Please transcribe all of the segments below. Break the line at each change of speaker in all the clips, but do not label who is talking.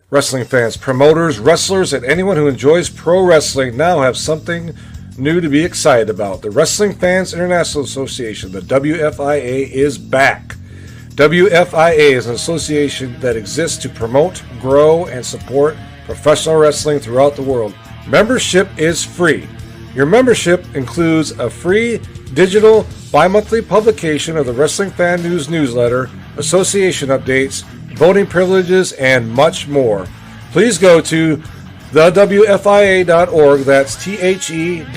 Wrestling fans, promoters, wrestlers, and anyone who enjoys pro wrestling now have something new to be excited about. The Wrestling Fans International Association, the WFIA, is back. WFIA is an association that exists to promote, grow, and support professional wrestling throughout the world. Membership is free. Your membership includes a free digital bi-monthly publication of the Wrestling Fan News newsletter, association updates, voting privileges, and much more. Please go to thewfia.org, that's THEWFIA.org,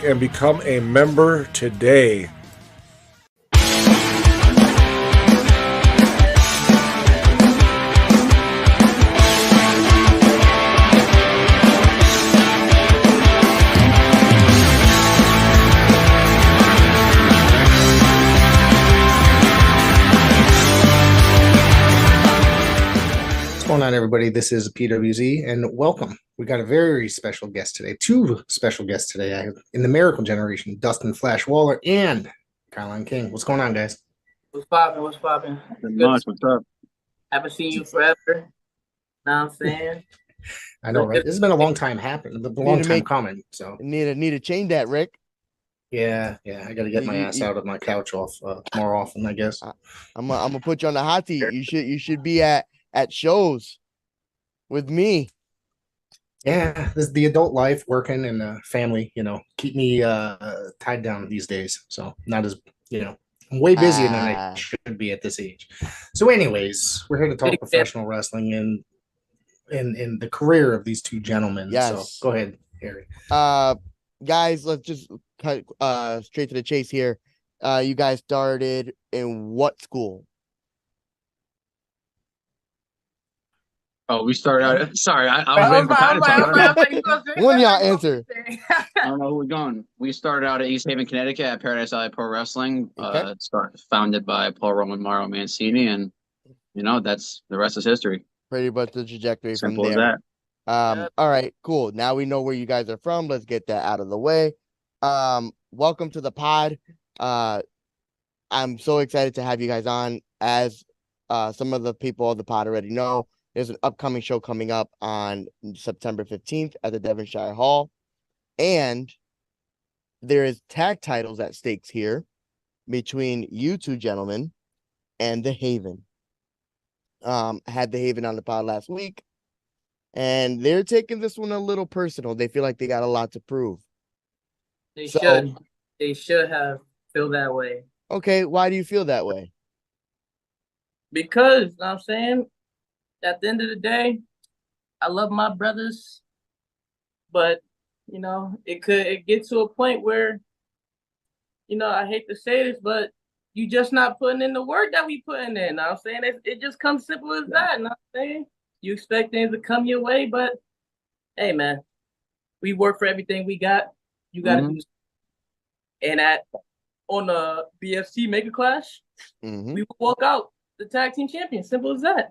and become a member today.
What's going on, everybody? This is PWZ, and welcome. We got a very special guest today, two special guests today in the Miracle Generation, Dustin Flash Waller and Kylon King. What's going on, guys?
What's poppin'? What's poppin'?
What's up?
Haven't seen you forever. Know what I'm saying?
I know, right? This has been a long time happening, a long time coming. So
need to change that, Rick.
Yeah. I got to get my ass out of my couch more often, I guess.
I'm gonna put you on the hot seat. You should be at shows with me.
Yeah, this is the adult life, working and the family, keep me tied down these days. So not as, I'm way busier than I should be at this age. So anyways, we're here to talk professional wrestling and the career of these two gentlemen.
Yes.
So go ahead, Harry.
Guys, let's just cut straight to the chase here. You guys started in what school?
Oh, we started out. Sorry, I was waiting for Kyle to talk.
One of y'all answer.
I don't know who we're going. We started out at East Haven, Connecticut at Paradise Alley Pro Wrestling.
Okay.
Founded by Paul Roman, Mauro Mancini, and that's the rest is history.
Pretty much the trajectory
Simple
from there.
as that.
All right, cool. Now we know where you guys are from. Let's get that out of the way. Welcome to the pod. I'm so excited to have you guys on. As some of the people of the pod already know, there's an upcoming show coming up on September 15th at the Devonshire Hall. And there is tag titles at stakes here between you two gentlemen and the Haven. Had the Haven on the pod last week, and they're taking this one a little personal. They feel like they got a lot to prove.
They should have feel that way.
Okay, why do you feel that way?
Because, you know what I'm saying, at the end of the day, I love my brothers, but it gets to a point where, I hate to say this, but you just not putting in the work that we putting in. You know what I'm saying? It just comes simple as that. You know what I'm saying? You expect things to come your way, but hey, man, we work for everything we got. You got to do. And on the BFC Mega Clash, we will walk out the tag team champion. Simple as that.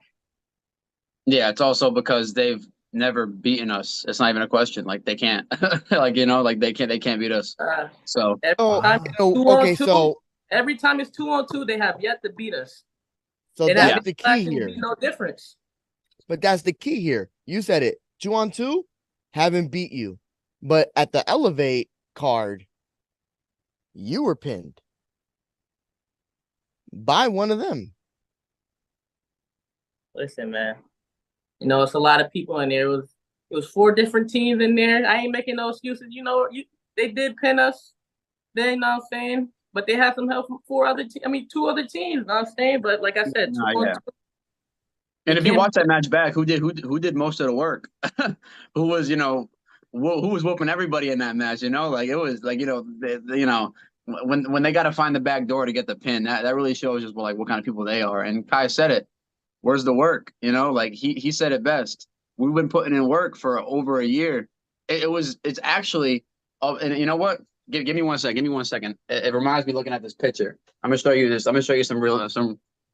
Yeah, it's also because they've never beaten us. It's not even a question. Like they can't. they can't beat us. So
every time it's 2-on-2, they have yet to beat us.
So that's the key here.
No difference.
But that's the key here. You said it. 2-on-2, haven't beat you. But at the Elevate card, you were pinned by one of them.
Listen, man. It's a lot of people in there. It was 4 different teams in there. I ain't making no excuses. They did pin us. They, you know what I'm saying? But they had some help from 2 other teams. You know what I'm saying? But like I said, 2-on-2.
And if you watch that match back, who did most of the work? Who was, who was whooping everybody in that match? It was like, when they got to find the back door to get the pin, that really shows just what kind of people they are. And Kai said it. Where's the work? He said it best. We've been putting in work for over a year. It's actually, and you know what? Give me 1 second. Give me 1 second. It reminds me looking at this picture. I'm gonna show you this. I'm gonna show you some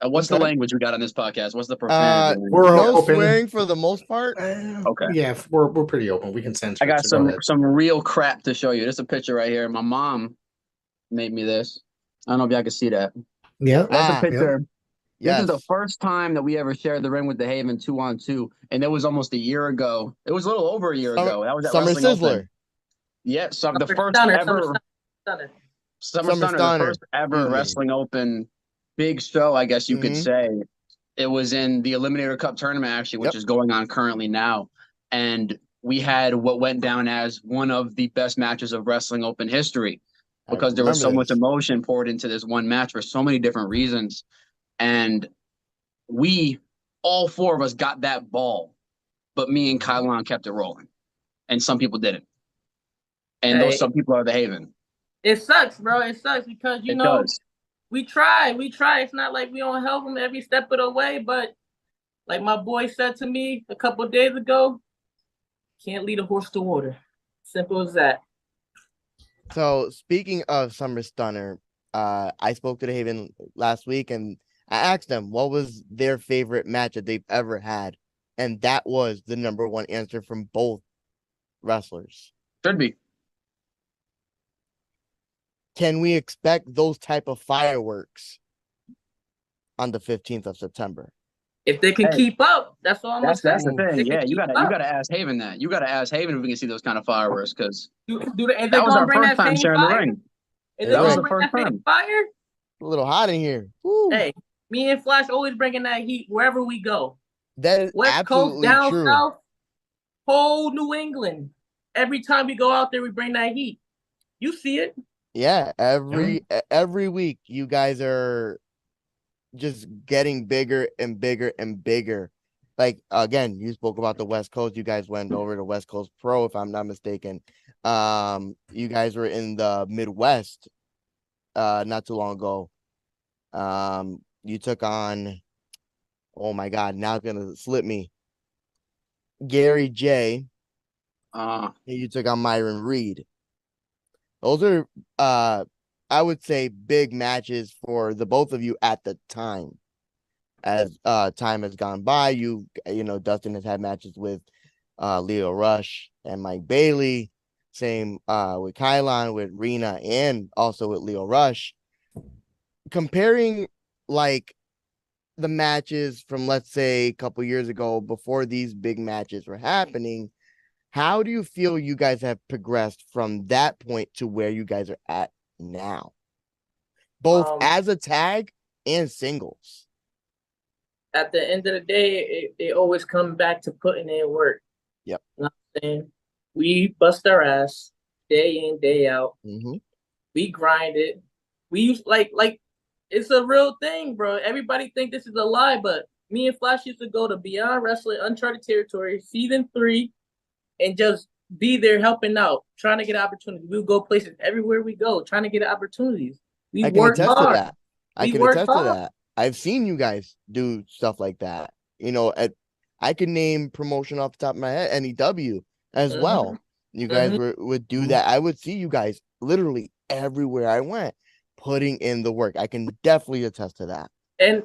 what's the language we got on this podcast? What's the profanity?
We're open. Swearing for the most part.
Okay.
Yeah, we're pretty open. We can censor.
I got some real crap to show you. There's a picture right here. My mom made me this. I don't know if y'all can see that.
Yeah,
that's a picture. This is the
Yes.
first time that we ever shared the ring with the Haven 2-on-2, and it was almost a year ago. It was a little over a year ago. That was at
Summer
Wrestling Open.
Sizzler.
Yeah, so the
Summer
first
Stunner,
ever
Stunner.
Summer
Summer
Stunner, the
Stunner.
first ever
Excuse me.
Wrestling Open big show, I guess you could
Mhm.
say. It was in the Eliminator Cup tournament, actually, which
Yep.
is going on currently now. And we had what went down as one of the best matches of Wrestling Open history
I
because there was so
remember
much
this.
emotion poured into this one match for so many different reasons. And we, all four of us, got that ball, but me and Kylon kept it rolling. And some people didn't. And those
Hey,
some people are the Haven.
it sucks, bro. It sucks because
It does.
we try. It's not like we don't help them every step of the way, but like my boy said to me a couple of days ago, can't lead a horse to water. Simple as that.
So speaking of Summer Stunner, I spoke to the Haven last week and I asked them what was their favorite match that they've ever had, and that was the number one answer from both wrestlers.
Should be.
Can we expect those type of fireworks on the 15th of September?
If they can
Hey,
keep up, that's all I'm gonna
that's
say.
the thing.
They can
Yeah, you
keep
gotta
up.
ask Haven that. You gotta ask Haven if we can see those kind of fireworks because
Is they
that was
gonna
our
bring
first
that
time
same
sharing the
fire?
ring.
Is
Hey,
they
That was
gonna
the
Rick,
bring
first
that same
time.
fire?
a little hot in here. Woo.
Hey, me and Flash always bringing that heat wherever we go.
That is
West Coast,
absolutely
down
true.
south, whole New England. Every time we go out there, we bring that heat. You see it.
Yeah, every week you guys are just getting bigger and bigger and bigger. Like again, you spoke about the West Coast. You guys went over to West Coast Pro, if I'm not mistaken. You guys were in the Midwest not too long ago. You took on, oh my God, now it's gonna slip me. Gary J.
Uh,
And you took on Myron Reed. Those are I would say big matches for the both of you at the time. As time has gone by, you know, Dustin has had matches with Leo Rush and Mike Bailey. Same with Kylon, with Rena, and also with Leo Rush. Comparing like the matches from, let's say, a couple years ago before these big matches were happening, how do you feel you guys have progressed from that point to where you guys are at now, both as a tag and singles?
At the end of the day, it always comes back to putting in work.
Yep.
You know what I'm saying? We bust our ass day in, day out.
Mm-hmm.
We grind it. We use like it's a real thing, bro. Everybody think this is a lie, but me and Flash used to go to Beyond Wrestling, Uncharted Territory, season 3, and just be there helping out, trying to get opportunities. We'll go places everywhere we go, trying to get opportunities. We
I can
work
attest to
hard.
that. I
We
can
work
attest to
hard.
that. I've seen you guys do stuff like that. You know, I could name promotion off the top of my head, NEW as well. You guys would do that. I would see you guys literally everywhere I went, putting in the work. I can definitely attest to that.
And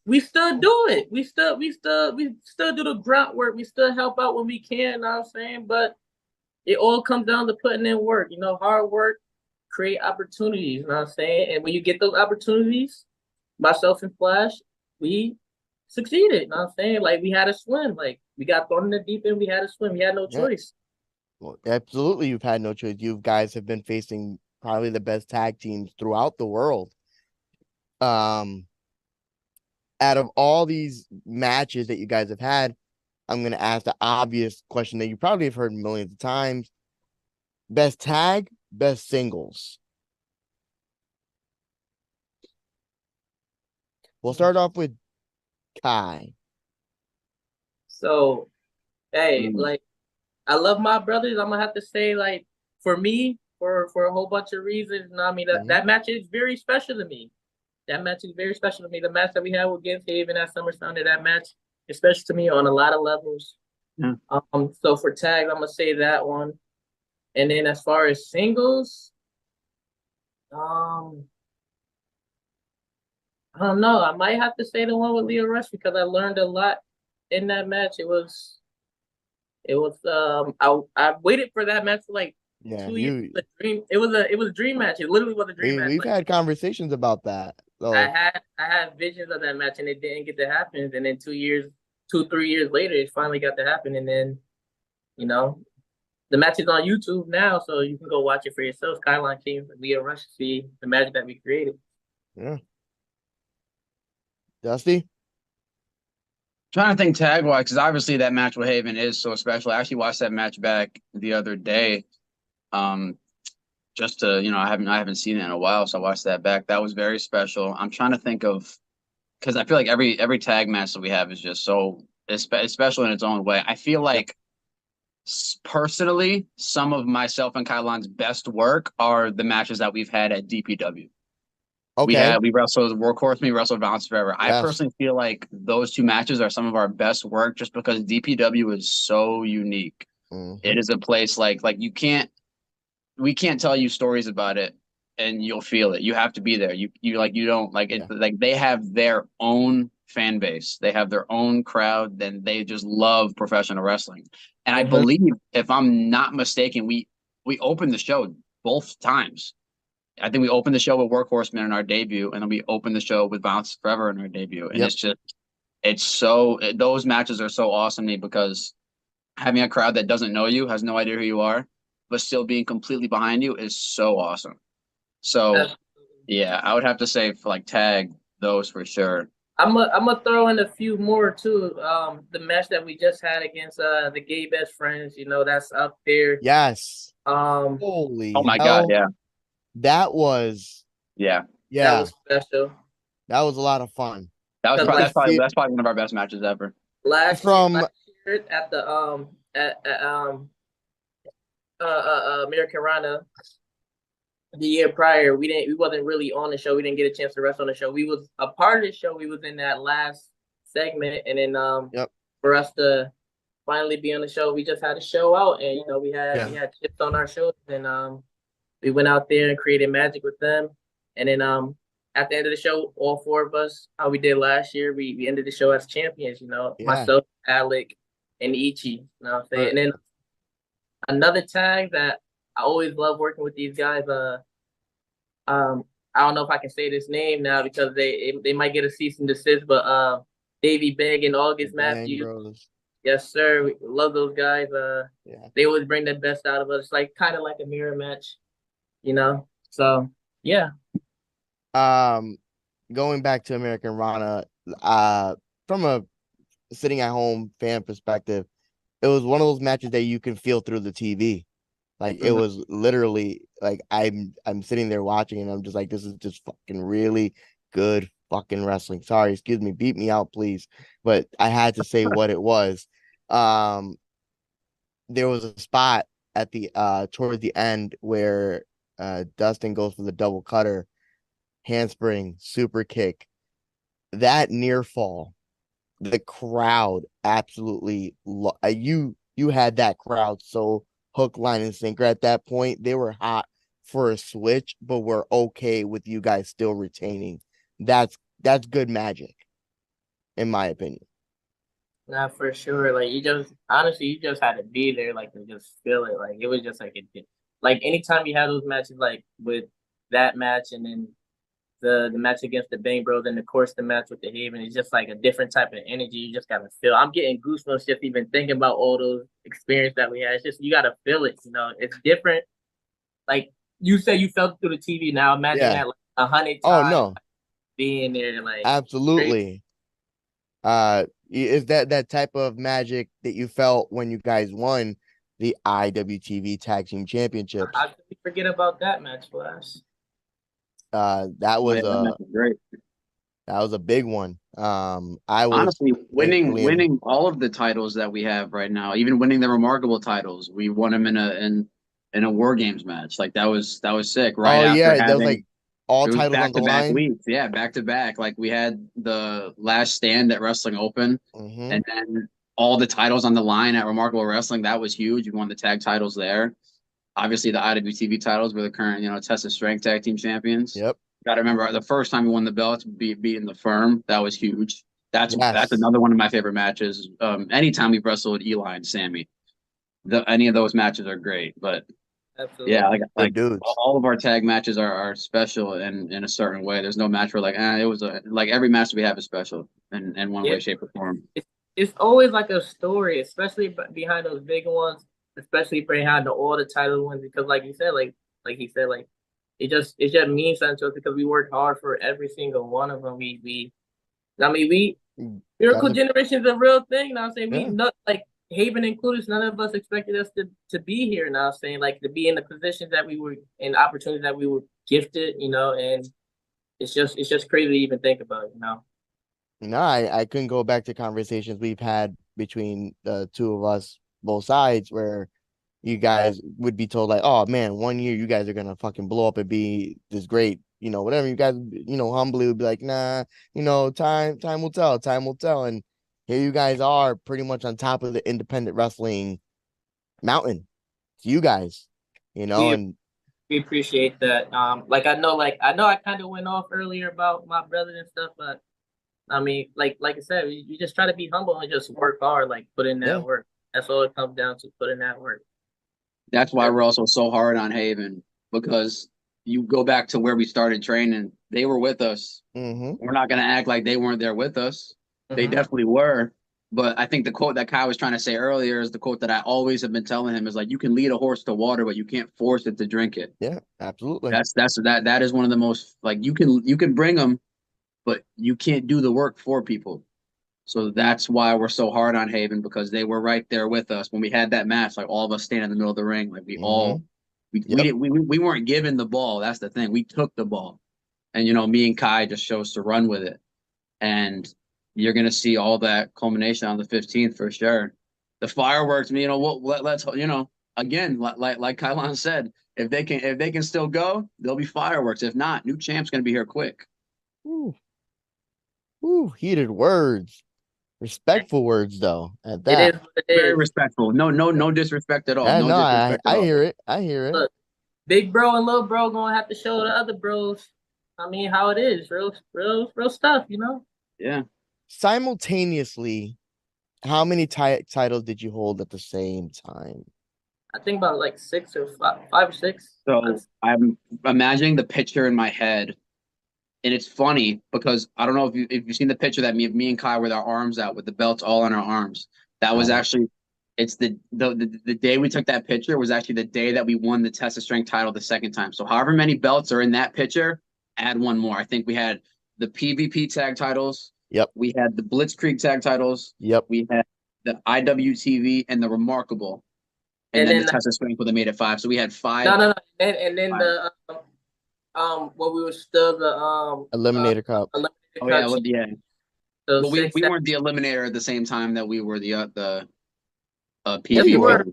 we still do it. We still do the grunt work. We still help out when we can, you know what I'm saying? But it all comes down to putting in work. You know, hard work create opportunities, you know what I'm saying? And when you get those opportunities, myself and Flash, we succeeded, you know what I'm saying? Like we had to swim. Like we got thrown in the deep end, we had to swim. We had no choice.
Well, absolutely, you've had no choice. You guys have been facing probably the best tag teams throughout the world. Out of all these matches that you guys have had, I'm going to ask the obvious question that you probably have heard millions of times. Best tag, best singles. We'll start off with Kai.
So, hey, like, I love my brothers. I'm going to have to say, like, for me, for a whole bunch of reasons, you know what I mean? That match is very special to me. That match is very special to me. The match that we had with against Haven at SummerSlam, that match is special to me on a lot of levels.
Yeah.
So for tags, I'm gonna say that one. And then as far as singles, I don't know. I might have to say the one with Leo Rush because I learned a lot in that match. It was I waited for that match for like 2 years. It was a dream match. It literally was a dream match.
We've had conversations about that. So
I had visions of that match and it didn't get to happen. And then 3 years later, it finally got to happen. And then, you know, the match is on YouTube now, so you can go watch it for yourself. Kylon King, Leah Rush, see the magic that we created.
yeah. Dusty?
Trying to think tag wise, because obviously that match with Haven is so special. I actually watched that match back the other day. Just to, I haven't seen it in a while, so I watched that back. That was very special. I'm trying to think of, because I feel like every tag match that we have is just so it's special in its own way. I feel like personally, some of myself and Kylon's best work are the matches that we've had at DPW.
Okay.
We wrestled Workhorse, we wrestled Violence Forever.
Yes.
I personally feel like those two matches are some of our best work just because DPW is so unique.
Mhm.
It is a place like we can't tell you stories about it and you'll feel it. You have to be there. You don't like it. Like they have their own fan base. They have their own crowd. Then they just love professional wrestling. And I believe, if I'm not mistaken, we opened the show both times. I think we opened the show with Workhorsemen in our debut, and then we opened the show with Violence Forever in our debut. And those matches are so awesome to me because having a crowd that doesn't know you, has no idea who you are, but still being completely behind you is so awesome. So, yeah, I would have to say for like tag those for sure.
I'm gonna throw in a few more too. The match that we just had against the Gay Best Friends, that's up there.
Yes.
Holy
oh my God, yeah.
That was
that
was special.
That was a lot of fun.
That's probably one of our best matches ever.
Last year at the American Rana, the year prior, we wasn't really on the show. We didn't get a chance to wrestle on the show. We was a part of the show. We was in that last segment, and then for us to finally be on the show, we just had a show out, and we had chips on our shoulders, and we went out there and created magic with them. And then at the end of the show, all four of us, how we did last year, we ended the show as champions, myself, Alec, and Ichi. You know what I'm saying? And then another tag that I always love working with these guys. I don't know if I can say this name now because they might get a cease and desist, but Davey Beg and August Matthews. Yes, sir. We love those guys. They always bring the best out of us. It's like kind of like a mirror match. So yeah.
Going back to American Rana, from a sitting at home fan perspective, it was one of those matches that you can feel through the TV. Like it was literally like I'm sitting there watching and I'm just like, this is just fucking really good fucking wrestling. Sorry, excuse me, beat me out, please. But I had to say what it was. There was a spot at the towards the end where Dustin goes for the double cutter, handspring, super kick. That near fall, the crowd absolutely you had that crowd so hook, line, and sinker at that point. They were hot for a switch, but we're okay with you guys still retaining. That's good magic, in my opinion.
Not for sure. Like you just had to be there, like to just feel it. Like it was just like like anytime you have those matches, like with that match and then the match against the Bang Bros and of course the match with the Haven, it's just like a different type of energy. You just gotta feel. I'm getting goosebumps just even thinking about all those experiences that we had. It's just you gotta feel it. It's different. Like you said, you felt it through the TV. Now imagine that like 100 times.
Oh no,
being there, like
absolutely. Is that type of magic that you felt when you guys won the IWTV Tag Team Championships?
I forget about that match, Flash.
That was
great.
That was a big one. I was
honestly winning all of the titles that we have right now, even winning the remarkable titles. We won them in a War Games match. Like that was sick. Right?
Oh yeah, that was like all titles on the line.
Weeks. Yeah, back to back. Like we had the last stand at Wrestling Open, and then all the titles on the line at Remarkable Wrestling. That was huge. We won the tag titles there. Obviously, the IWTV titles were the current, Test of Strength Tag Team Champions.
Yep.
Got to remember the first time we won the belts, beating the Firm. That was huge. That's another one of my favorite matches. Anytime we've wrestled Eli and Sammy, any of those matches are great. But
Absolutely.
Yeah, like
dudes.
all of our tag matches are special in a certain way. There's no match where like it was like every match we have is special in one way, shape, or form.
It's always like a story, especially behind those big ones, especially behind all the title ones, because like you said, like he said, like it just means something to us because we worked hard for every single one of them. I mean, Miracle Generation is a real thing. You know what I'm saying?
Yeah.
We not like Haven included. None of us expected us to be here. You know what I'm saying? Like to be in the positions that we were in, opportunities that we were gifted. You know, and it's just crazy to even think about. You know.
No, I couldn't go back to conversations we've had between the two of us, both sides, where you guys would be told like, oh man, 1 year you guys are gonna fucking blow up and be this great, whatever. You guys, humbly would be like, nah, time will tell, time will tell. And here you guys are pretty much on top of the independent wrestling mountain. It's you guys, and
We appreciate that. I kind of went off earlier about my brother and stuff, but I mean, like I said, you just try to be humble and just work hard, like put in that work. That's all it comes down to, put in that work.
That's why we're also so hard on Haven, because you go back to where we started training. They were with us. We're not going to act like they weren't there with us. They definitely were. But I think the quote that Kai was trying to say earlier is the quote that I always have been telling him is like, you can lead a horse to water, but you can't force it to drink it.
Yeah, absolutely.
That is one of the most, like, you can bring them, but you can't do the work for people. So that's why we're so hard on Haven, because they were right there with us when we had that match. Like all of us standing in the middle of the ring, like we weren't given the ball. That's the thing. We took the ball, and me and Kai just chose to run with it. And you're gonna see all that culmination on the 15th for sure. The fireworks. Let's again, like Kylon said, if they can still go, there'll be fireworks. If not, new champ's gonna be here quick.
Ooh, heated words. Respectful words though. At that,
it is what it is.
Very respectful. No disrespect at all.
Yeah,
no disrespect at
I
all.
hear it. I hear it.
Look, big bro and little bro gonna have to show the other bros. I mean, how it is, real stuff,
Yeah.
Simultaneously, how many titles did you hold at the same time?
I think about like 6 or 5 or 6.
So I'm imagining the picture in my head. And it's funny because I don't know if you've seen the picture that me and Kai with our arms out with the belts all on our arms. That was actually, it's the day we took that picture was actually the day that we won the Test of Strength title the second time. So however many belts are in that picture, add one more. I think we had the PvP tag titles.
Yep.
We had the Blitzkrieg tag titles.
Yep.
We had the IWTV and the Remarkable. And then the Test of Strength when they made it 5. So we had 5.
No. And then 5. When we were still the
Eliminator Cup.
Yeah.
So
but we weren't the Eliminator at the same time that we were the PvP.
Yes, we were.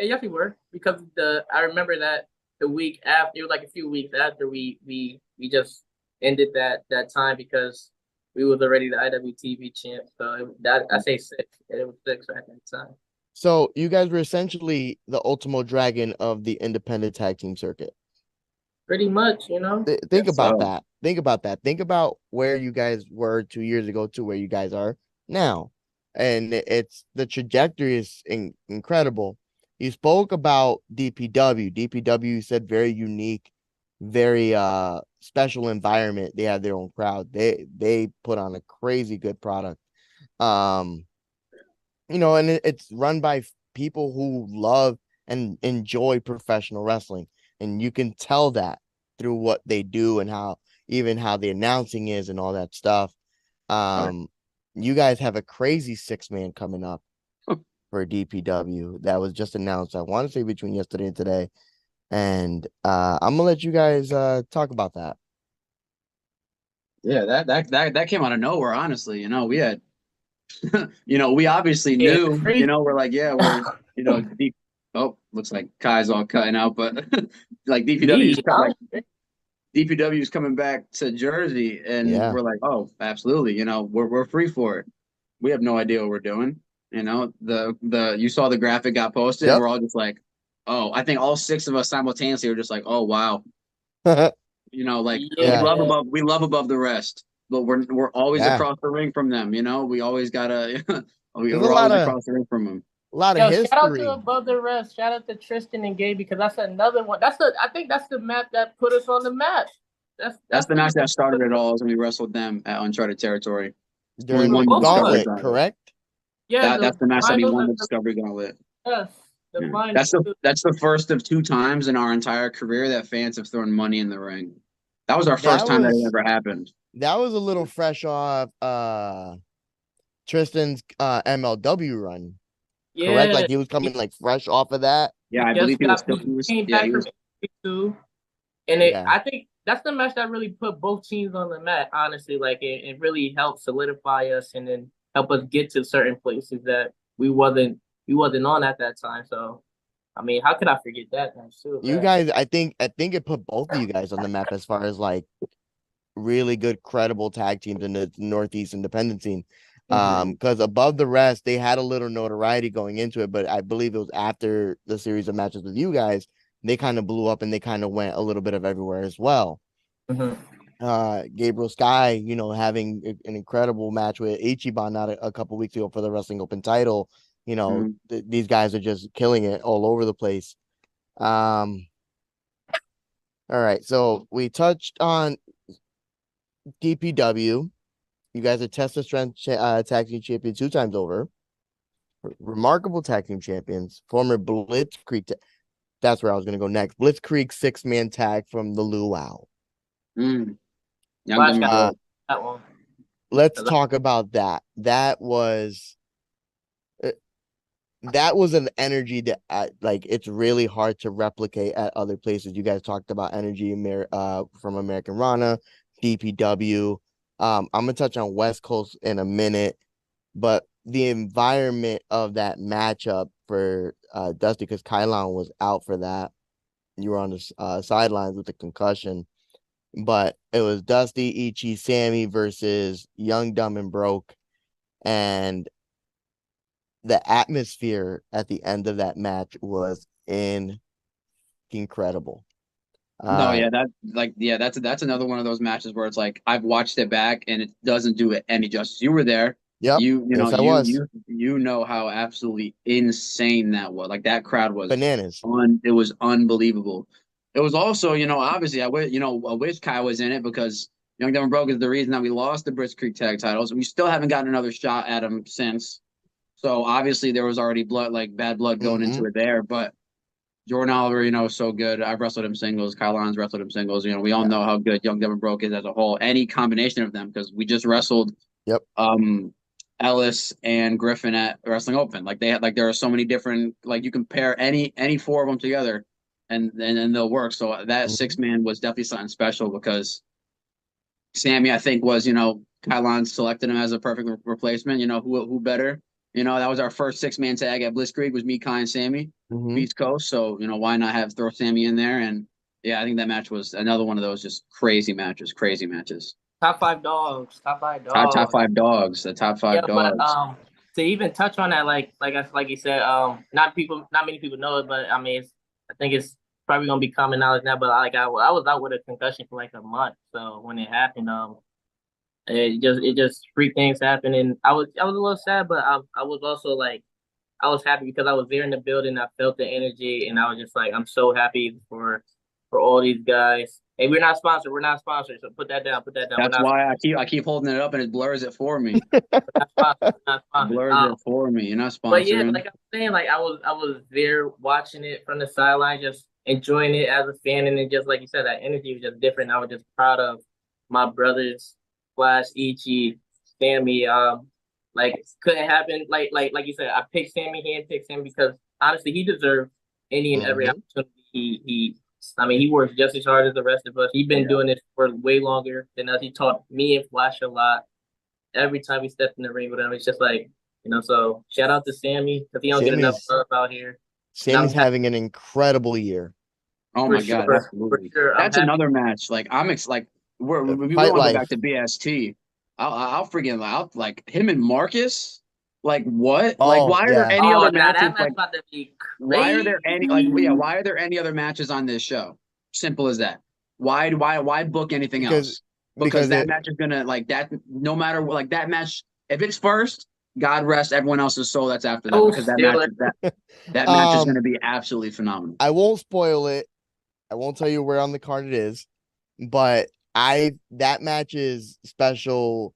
Yes, we were, because I remember that the week after, it was like a few weeks after we just ended that time because we was already the IWTV champ. So I say 6. It was 6 at that time.
So you guys were essentially the Ultimo Dragon of the independent tag team circuit.
Pretty much,
Think about that. Think about that. Think about where you guys were 2 years ago to where you guys are now. And it's the trajectory is incredible. You spoke about DPW. DPW said very unique, very special environment. They have their own crowd. They put on a crazy good product. And it's run by people who love and enjoy professional wrestling. And you can tell that through what they do and how the announcing is and all that stuff. You guys have a crazy 6-man coming up for DPW that was just announced. I want to say between yesterday and today. And I'm gonna let you guys talk about that.
Yeah, that came out of nowhere, honestly. We had we obviously knew, we're like, yeah, we're deep. Oh, looks like Kai's all cutting out, but like DPW is coming back to Jersey, and we're like, oh, absolutely, we're free for it. We have no idea what we're doing. You saw the graphic got posted, and we're all just like, oh, I think all 6 of us simultaneously were just like, oh wow, we love above the rest, but we're always across the ring from them. We always gotta we're always across the ring from them.
A lot of
Yo, shout out
history.
to Above the Rest. Shout out to Tristan and Gabe because that's another one. I think that's the map that put us on the map.
That's the match that started it all. Is when we wrestled them at Uncharted Territory.
During
won
the
the Discovery
Gauntlet,
Gauntlet.
correct?
Yeah,
That's the match that we won the
finals.
Discovery Gauntlet.
Yes, the
Yeah.
finals.
That's the first of 2 times in our entire career that fans have thrown money in the ring. That was our
That
first time that
was-
it ever happened.
That was a little fresh off Tristan's MLW run.
Yeah,
Correct? Like he was coming like fresh off of that.
Yeah, I
just
believe he was
got-
still. He was,
came
yeah,
back
he
from
was.
too, and
Yeah.
I think that's the match that really put both teams on the map. Honestly, like it really helped solidify us and then help us get to certain places that we wasn't on at that time. So, I mean, how could I forget that match too?
You
man?
guys, I think it put both of you guys on the map as far as like really good, credible tag teams in the Northeast independent scene. Because Above the Rest, they had a little notoriety going into it, but I believe it was after the series of matches with you guys, they kind of blew up and they kind of went a little bit of everywhere as well. Gabriel Sky, you know, having an incredible match with Ichiban not a couple weeks ago for the Wrestling Open title. You know, these guys are just killing it all over the place. All right, so we touched on DPW. You guys are Test of Strength tag team champions 2 times over. Remarkable tag team champions. Former Blitzkrieg. That's where I was going to go next. Blitzkrieg 6-man tag from the Luau.
That one.
Let's talk about that. That was an energy that like it's really hard to replicate at other places. You guys talked about energy from American Rana, DPW. I'm gonna touch on West Coast in a minute, but the environment of that matchup for Dusty, because Kylon was out for that. You were on the sidelines with the concussion, but it was Dusty, Ichi, Sammy versus Young, Dumb, and Broke, and the atmosphere at the end of that match was incredible.
That's another one of those matches where it's like I've watched it back and it doesn't do it any justice. You were there.
Yep.
You
Yes,
know
I was.
you know how absolutely insane that was. Like that crowd was
Bananas.
It was unbelievable. It was also, obviously I wish Kai was in it because Young Dumb and Broke is the reason that we lost the Brits Creek tag titles. We still haven't gotten another shot at them since. So obviously there was already bad blood going into it there. But Jordan Oliver, is so good. I've wrestled him singles. Kylon's wrestled him singles. We all know how good Young Dumb and Broke is as a whole. Any combination of them, because we just wrestled Ellis and Griffin at Wrestling Open. There are so many different, you can pair any 4 of them together and they'll work. So that 6-man was definitely something special because Sammy, I think, was, Kylon selected him as a perfect replacement. Who better? That was our first 6-man tag at Blitzkrieg was me, Kai, and Sammy, East Coast. So, why not throw Sammy in there? And yeah, I think that match was another one of those just crazy matches.
Top 5 dogs. Top 5 dogs.
Top 5 dogs. The top 5 dogs.
But to even touch on that, like you said, not many people know it, but I mean, I think it's probably gonna be common knowledge now. But I was out with a concussion for like a month, so when it happened, it just freak things happened, and I was a little sad, but I was also like I was happy because I was there in the building. I felt the energy, and I was just like I'm so happy for all these guys. Hey, we're not sponsored. So put that down.
That's why I keep holding it up and it blurs it for me. Blurs it for me. You're not sponsored.
But yeah, like I'm saying, like I was there watching it from the sideline, just enjoying it as a fan, and then just like you said, that energy was just different. I was just proud of my brothers, Flash, Ichi, Sammy. Like couldn't happen. Like you said, I picked Sammy. He didn't pick Sammy because honestly, he deserved any and every opportunity. He works just as hard as the rest of us. He's been doing this for way longer than us. He taught me and Flash a lot. Every time he stepped in the ring with him, it's just like, so shout out to Sammy because he don't get enough love out here.
Sammy's having an incredible year.
Oh my God, absolutely. That's another match. Like we want to go back to BST. I'll freaking like him and Marcus. Like what? Why are there any other matches? Why are there any why are there any other matches on this show? Simple as that. Why book anything else? Because that match is gonna that no matter that match, if it's first, God rest everyone else's soul that's after that,
Oh,
because that
steal
match
it.
that match is going to be absolutely phenomenal.
I won't spoil it. I won't tell you where on the card it is, but that match is special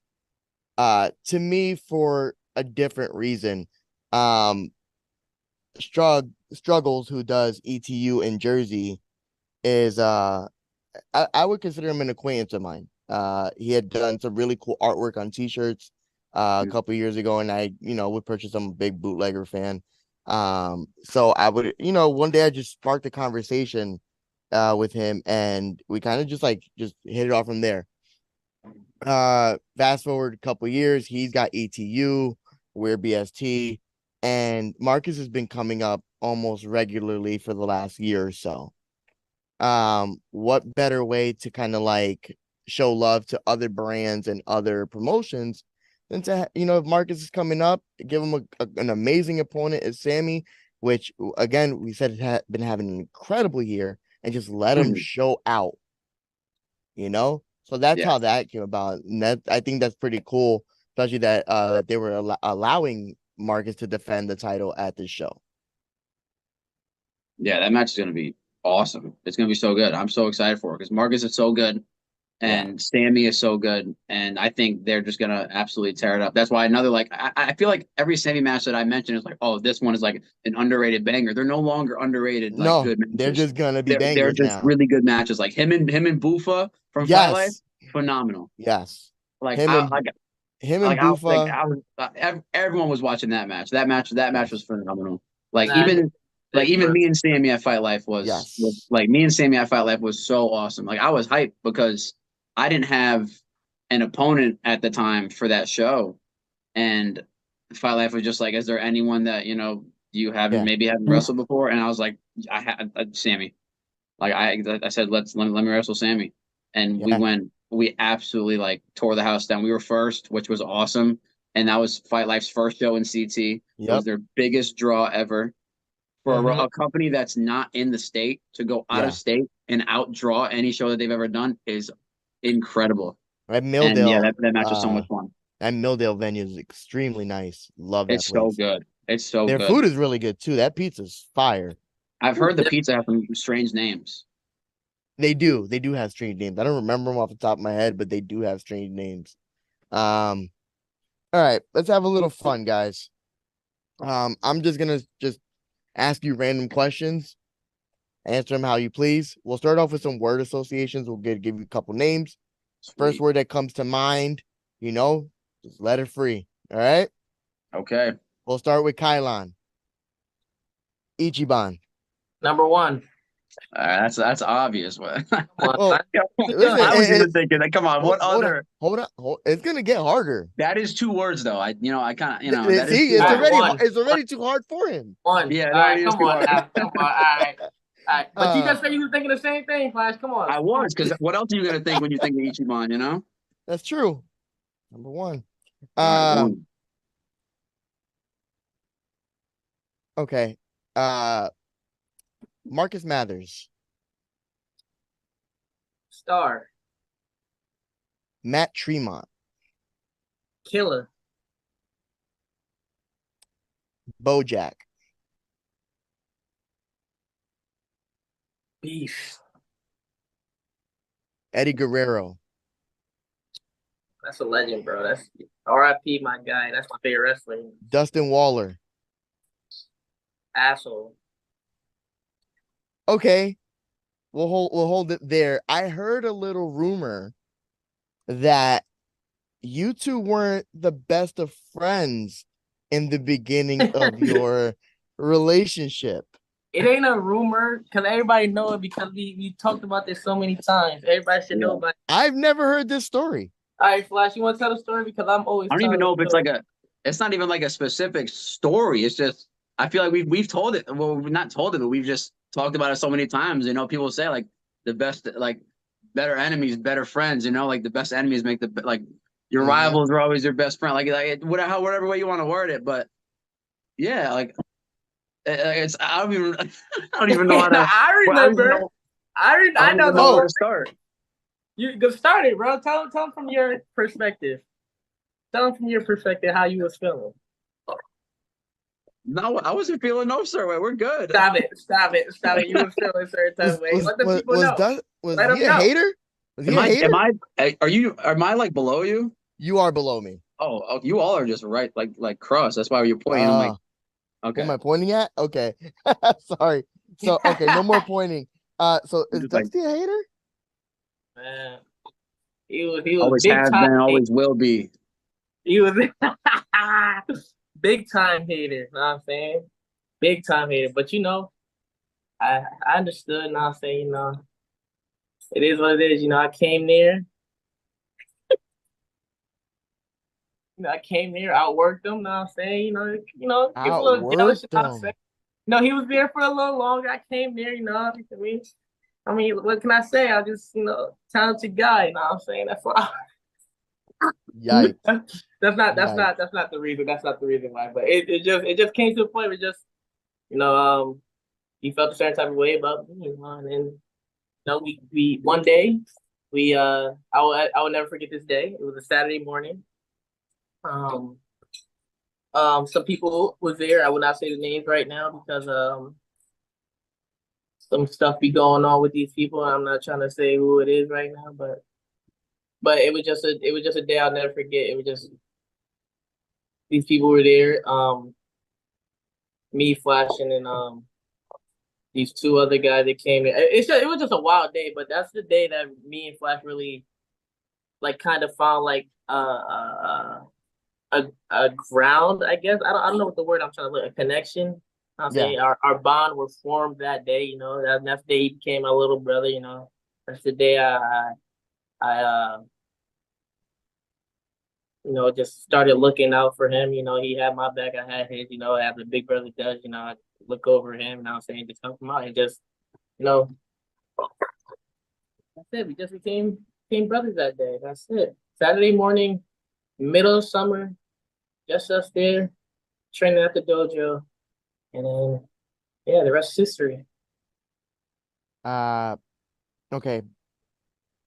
to me for a different reason. Struggles, who does ETU in Jersey, is I would consider him an acquaintance of mine. He had done some really cool artwork on t-shirts a couple years ago, and I would purchase. I'm a big bootlegger fan. So I would, one day I just sparked a conversation with him, and we kind of just hit it off from there. Fast forward a couple years, he's got ETU, we're BST, and Marcus has been coming up almost regularly for the last year or so. What better way to kind of show love to other brands and other promotions than to, if Marcus is coming up, give him an amazing opponent as Sammy, which again, we said had been having an incredible year, and just let him show out, So that's how that came about. And I think that's pretty cool, especially that they were allowing Marcus to defend the title at this show.
Yeah, that match is going to be awesome. It's going to be so good. I'm so excited for it because Marcus is so good, and Sammy is so good, and I think they're just going to absolutely tear it up. That's why I feel like every Sammy match that I mention is oh, this one is an underrated banger. They're no longer underrated.
No,
good matches.
They're just going to be bangers.
They're just really good matches. Like him and Bufa from Fight Life, phenomenal.
Yes,
him and
Bufa.
Everyone was watching that match. That match was phenomenal. Even me and Sammy at Fight Life was me and Sammy at Fight Life was so awesome. I was hyped because I didn't have an opponent at the time for that show, and Fight Life was just is there anyone that you haven't wrestled before? And I was like, I had Sammy. I said let me wrestle Sammy, and we absolutely tore the house down. We were first, which was awesome, and that was Fight Life's first show in CT. It was their biggest draw ever. For a company that's not in the state to go out of state and outdraw any show that they've ever done is incredible.
At Milldale,
that match was so much fun.
That Milldale venue is extremely nice. Love that.
It's so good. It's so
good. Their food is really good too. That pizza's fire.
I've heard the pizza have some strange names.
They do. They do have strange names. I don't remember them off the top of my head, but they do have strange names. All right, let's have a little fun, guys. I'm just gonna ask you random questions, answer them how you please. We'll start off with some word associations. We'll give you a couple names.
Sweet.
First word that comes to mind, just let it free. All right.
Okay.
We'll start with Kylon. Ichiban.
Number one.
That's obvious.
Well,
I was even thinking that. Come on,
hold on. It's gonna get harder.
That is 2 words, though. I kind of
See, it's already too hard for him.
One.
Yeah.
All right, come on. All right. But you just said you were thinking the same thing, Flash. Come on.
I was, because what else are you gonna think when you think of Ichiban?
That's true. Number one. Okay. Marcus Mathers.
Star.
Matt Tremont.
Killer.
Bojack.
Beef.
Eddie Guerrero.
That's a legend, bro. That's R.I.P. my guy. That's my favorite wrestler.
Dustin Waller.
Asshole.
Okay. We'll hold it there. I heard a little rumor that you two weren't the best of friends in the beginning of your relationship.
It ain't a rumor because everybody know it because we talked about this so many times. Everybody should know about it.
I've never heard this story.
All right, Flash, you want to tell the story? Because I'm always.
I don't even know if it's not even a specific story. It's just, I feel like we've told it. Well, we've not told it, but we've just talked about it so many times. People say the best, better enemies, better friends. The best enemies make your rivals are always your best friend. Whatever way you want to word it, but yeah, it's I don't even know how to.
I remember. I know
where to start.
You go start it, bro. Tell them from your perspective. Tell them from your perspective how you was feeling.
No, I wasn't feeling no certain way. We're good.
Stop it. You were feeling a certain type of way. Let the people know.
Was
Let
he
them
a
know.
hater? Was he a hater?
Am I like below you?
You are below me.
Oh, you all are just right, like cross. That's why you're pointing. I'm like,
Who
okay.
am I pointing at? Okay. Sorry. So okay, no more pointing. So is
Just like-
Dusty a hater?
Man, he was
Always
big
has
time.
been, always will be.
He was big time hater. Know what I'm saying? Big time hater. But I understood. Know what I'm saying? It is what it is. I came there. I came here, outworked him. Know what I'm saying? Get a little jealous. Know what I'm saying? He was there for a little longer. I came there. I mean, what can I say? I just, talented guy. You know what I'm saying? That's why.
Yikes.
That's not the reason. That's not the reason why. But it just came to a point where just, he felt a certain type of way about me, and then, we one day I will never forget this day. It was a Saturday morning. Some people was there. I will not say the names right now because some stuff be going on with these people. I'm not trying to say who it is right now, but it was just a day I'll never forget. It was just these people were there. Me flashing and these two other guys that came in. It was just a wild day, but that's the day that me and Flash really like kind of found like a ground, I guess. I don't know what the word I'm trying to look, a connection. I'll say our bond was formed that day, that's the day he became my little brother, That's the day I just started looking out for him. He had my back, I had his, as a big brother does, I look over him and I'm saying just help him out and just, that's it. We just became brothers that day. That's it. Saturday morning, middle of summer, just us there, training at the dojo, and then the rest is history.
Okay.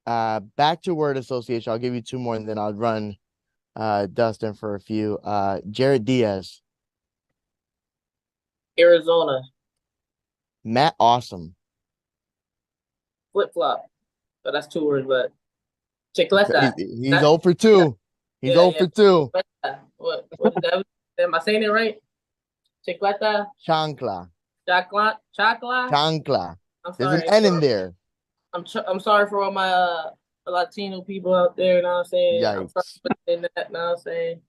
Back to word association. I'll give you two more and then I'll run Dustin for a few. Jared Diaz.
Arizona.
Matt Awesome.
Flip flop. So that's two words, but chicleta.
He's 0 for 2. He's 0 for 2.
What is that? Am I saying it right? Chicleta.
Chancla.
Chacla.
Chancla.
I'm
There's
sorry.
an N in there.
I'm sorry for all my Latino people out there. You know what I'm saying?
Yikes.
I'm sorry for saying that. You know what I'm saying?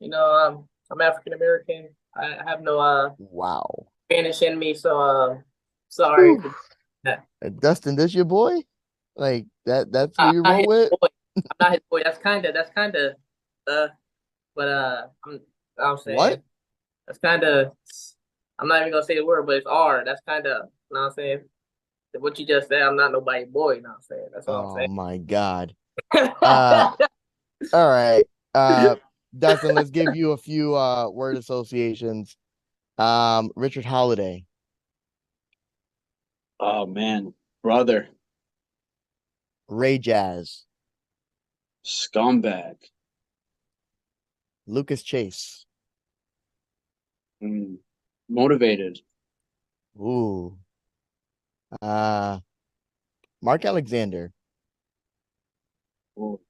I'm African American. I have no
wow
Spanish in me, so sorry.
Dustin, this your boy? Like that's who you roll with?
I'm not his boy. That's kinda but I'm saying
what?
That's kinda, I'm not even gonna say the word, but it's R. That's kinda, you know what I'm saying? What you just said, I'm not nobody's boy, you know what I'm saying? That's all I'm saying.
Oh my god. All right. Dustin, let's give you a few word associations. Richard Holiday.
Oh man, brother.
Ray Jazz.
Scumbag.
Lucas Chase.
Motivated.
Ooh. Mark Alexander.
Ooh.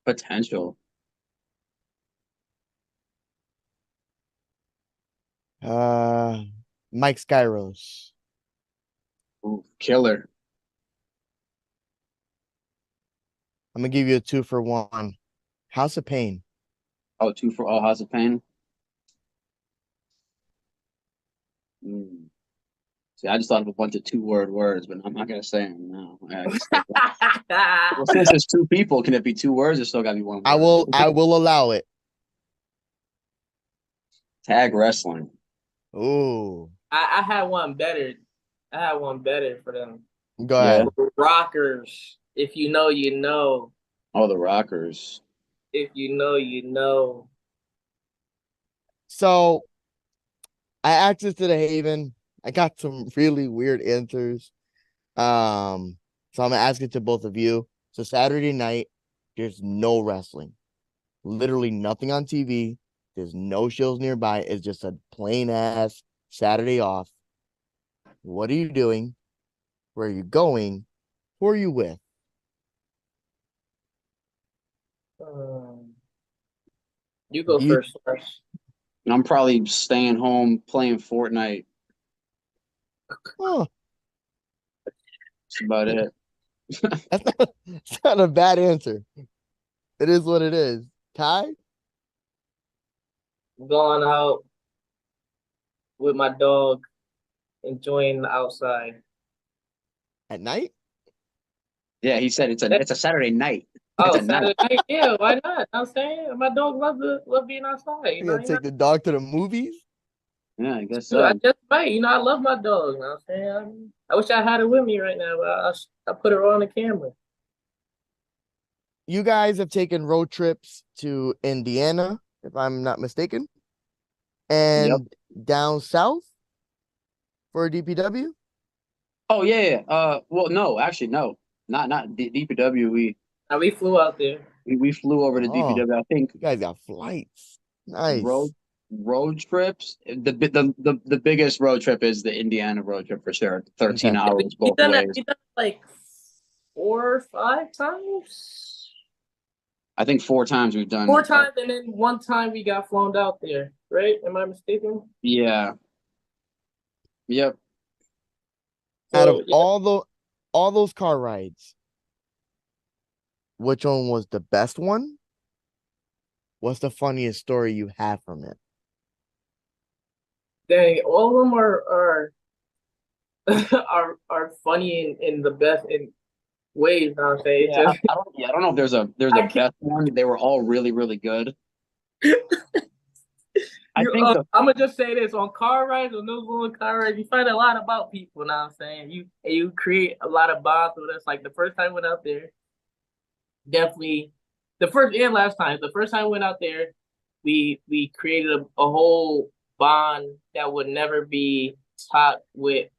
Potential.
Mike Skyros.
Ooh. Killer.
I'm gonna give you a 2 for 1. House of Pain.
Oh, 2 for all. House of Pain. See, I just thought of a bunch of 2-word words, but I'm not gonna say them now. Well, since there's 2 people, can it be 2 words or still gotta be 1 word?
I will allow it.
Tag wrestling.
Ooh.
I had one better. For them.
Go ahead.
Rockers. If you know, you know.
Oh, the Rockers.
If you know, you know.
So I asked this to the Haven. I got some really weird answers. So I'm gonna ask it to both of you. So Saturday night, there's no wrestling. Literally nothing on TV. There's no shows nearby. It's just a plain ass Saturday off. What are you doing? Where are you going? Who are you with?
You go
You-
first, first.
I'm probably staying home playing Fortnite.
Oh,
That's about it.
it's not a bad answer. It is what it is. Ty?
Going out with my dog, enjoying the outside.
At night?
Yeah, he said it's a Saturday night.
Oh,
It's a night.
Saturday night, yeah, why not? I'm saying my dog love being outside.
You gonna take the dog to the movies?
Yeah, I guess
Dude, I
so.
just might. I love my dog. You know what I'm saying? I wish I had her with me right now, but I put her on the camera.
You guys have taken road trips to Indiana, if I'm not mistaken,
Yep.
and down south for a DPW.
Oh yeah, yeah. Well, no, actually, no, not DPW.
Now we flew out there.
We flew over to
Oh,
DPW. I think
you guys got flights. Nice.
road trips. The biggest road trip is the Indiana road trip for sure. 13
Okay.
hours
We
both
done
ways.
that. We done it like 4 or 5 times.
I think 4 times we've done.
4 times, and then 1 time we got flown out there. Right? Am I mistaken?
Yeah. Yep.
Out of
So, yeah.
all those car rides, which one was the best one? What's the funniest story you have from it?
Dang, all of them are are funny in the best in ways. You know what I'm saying?
Yeah, I don't know if there's a
I can't-
best one. They were all really, really good. I think
I'm gonna just say this: on car rides, on those little car rides, you find a lot about people. Now I'm saying you create a lot of bonds with us. Like the first time I went out there, definitely the first and last time. The first time we went out there, we created a whole bond that would never be topped with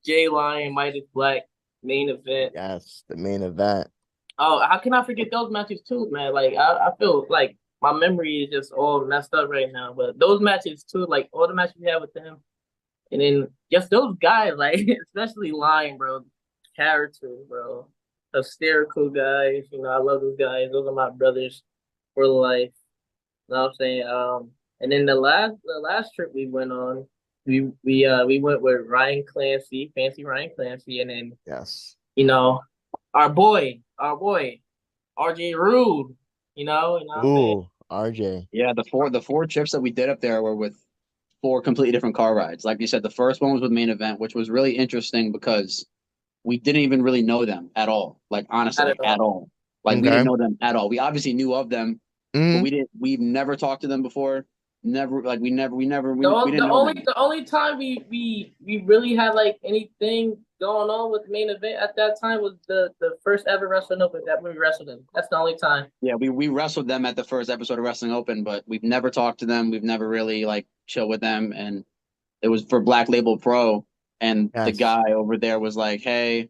Jay Lion, Mighty Black main event.
Yes, the main event.
Oh, how can I forget those matches too, man? Like I feel like my memory is just all messed up right now. But those matches too, like all the matches we had with them, and then just those guys, like especially Lion, bro, character, bro, hysterical guys. I love those guys. Those are my brothers for life. You know what I'm saying? And then the last trip we went on, we went with Ryan Clancy, fancy Ryan Clancy, and then
Yes.
our boy, RJ Rude. What I'm saying?
Ooh, RJ.
Yeah, the four trips that we did up there were with 4 completely different car rides. Like you said, the first one was with main event, which was really interesting because we didn't even really know them at all. Like honestly,
Not
like
at
at all. Like we
Okay.
didn't know them at all. We obviously knew of them, but
Mhm.
we've never talked to them before. Never like we didn't
The
know
only
them.
the only time we really had like anything going on with the main event at that time was the first ever Wrestling Open that we wrestled in. That's the only time.
Yeah, we wrestled them at the first episode of Wrestling Open, but we've never talked to them. We've never really like chilled with them, and it was for Black Label Pro, and the
Yes.
guy over there was like, "Hey,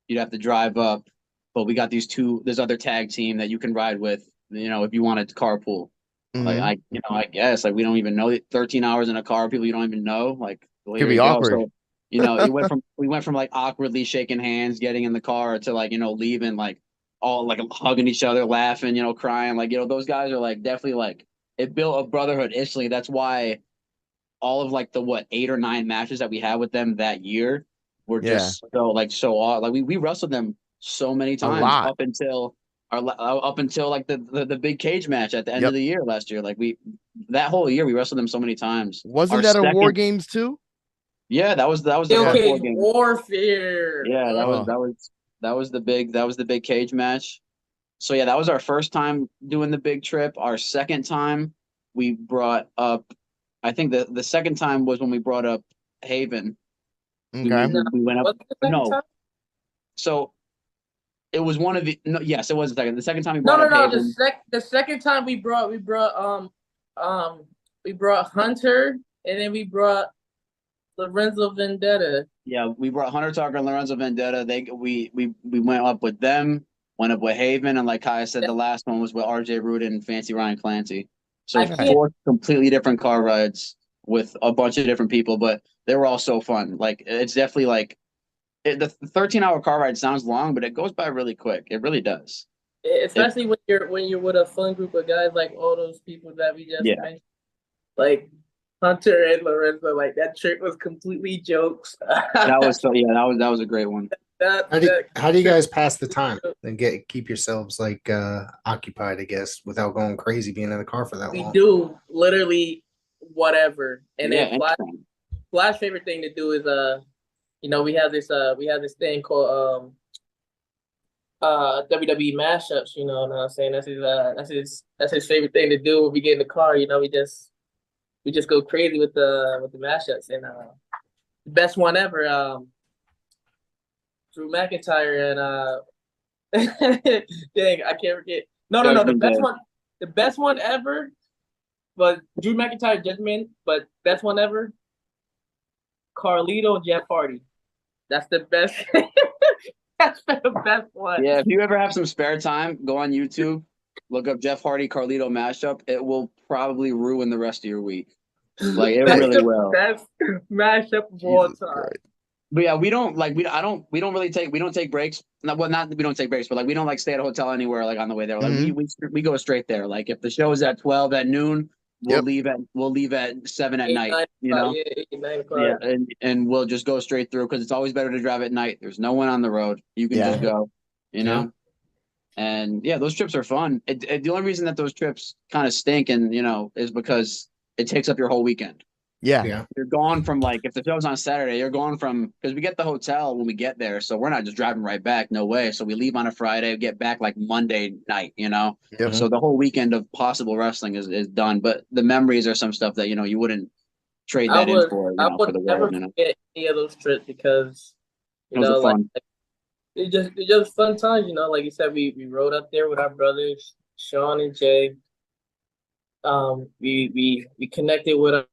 you'd have to drive up, but we got this other tag team that you can ride with, if you wanted to carpool." Like
Mhm.
I guess like we don't even know 13 hours in a car, people you don't even know. Like, well,
Could
here
be
you go.
awkward.
So, we went from like awkwardly shaking hands, getting in the car to like, leaving like all like hugging each other, laughing, crying. Like, those guys are like definitely like it built a brotherhood instantly. That's why all of like the 8 or 9 matches that we had with them that year were
Yeah.
just so odd. Like we wrestled them so many times
lot.
up until like the big cage match at the end
Yep.
of the year last year. Like that whole year we wrestled them so many times.
Wasn't
Our
that a War
second-
Games too?
Yeah, that was the
Steel
first
Cage
War game.
Warfare.
Yeah,
Oh.
that was the big cage match. So yeah, that was our first time doing the big trip. Our second time we brought up, I think the second time was when we brought up Haven.
Okay.
We went up.
What's the second
No,
time?
so it was one of the. No, yes, it was the second. The second time we
No,
brought
no,
up
no.
Haven.
The second time we brought Hunter, and then we brought Lorenzo Vendetta.
Yeah, we brought Hunter Tucker and Lorenzo Vendetta. We went up with them, went up with Haven, and like Kaya said, the last one was with RJ Rude and Fancy Ryan Clancy. So
I can't-
4 completely different car rides with a bunch of different people, but they were all so fun. Like it's definitely like the 13-hour car ride sounds long, but it goes by really quick. It really does.
Especially when you're with a fun group of guys like all those people that we just mentioned, like Hunter and Lorenzo. Like that trip was completely jokes.
That was that was a great one.
How do you guys pass the time and keep yourselves like occupied, I guess, without going crazy being in the car for that long?
We do literally whatever. And
Yeah,
then Flash favorite thing to do is we have this thing called WWE mashups, you know what I'm saying? That's his favorite thing to do when we get in the car, you know, we just go crazy with the mashups. And the best one ever, Drew McIntyre and dang, I can't forget. No, the best one ever was Drew McIntyre Judgment, but best one ever, Carlito and Jeff Hardy. That's the best. That's the best one.
Yeah, if you ever have some spare time, go on YouTube, look up Jeff Hardy Carlito mashup. It will probably ruin the rest of your week. Like it really will.
Best mashup of all time.
Christ.
But yeah, we don't take breaks. Not that we don't take breaks, but like we don't like stay at a hotel anywhere like on the way there. Like we go straight there. Like if the show is at 12 at noon, we'll leave at 7 at night. You know,
9 o'clock.
Yeah, and we'll just go straight through because it's always better to drive at night. There's no one on the road. You can just go. You know. And yeah, those trips are fun. The only reason that those trips kind of stink and is because it takes up your whole weekend.
Yeah.
You're gone from like if the show's on Saturday, you're gone from because we get the hotel when we get there, so we're not just driving right back. No way. So we leave on a Friday, get back like Monday night.
Yep.
So the whole weekend of possible wrestling is done. But the memories are some stuff that you wouldn't trade that in for.
I would never forget any of those trips because it's just fun times. Like you said, we rode up there with our brothers Sean and Jay. We connected with.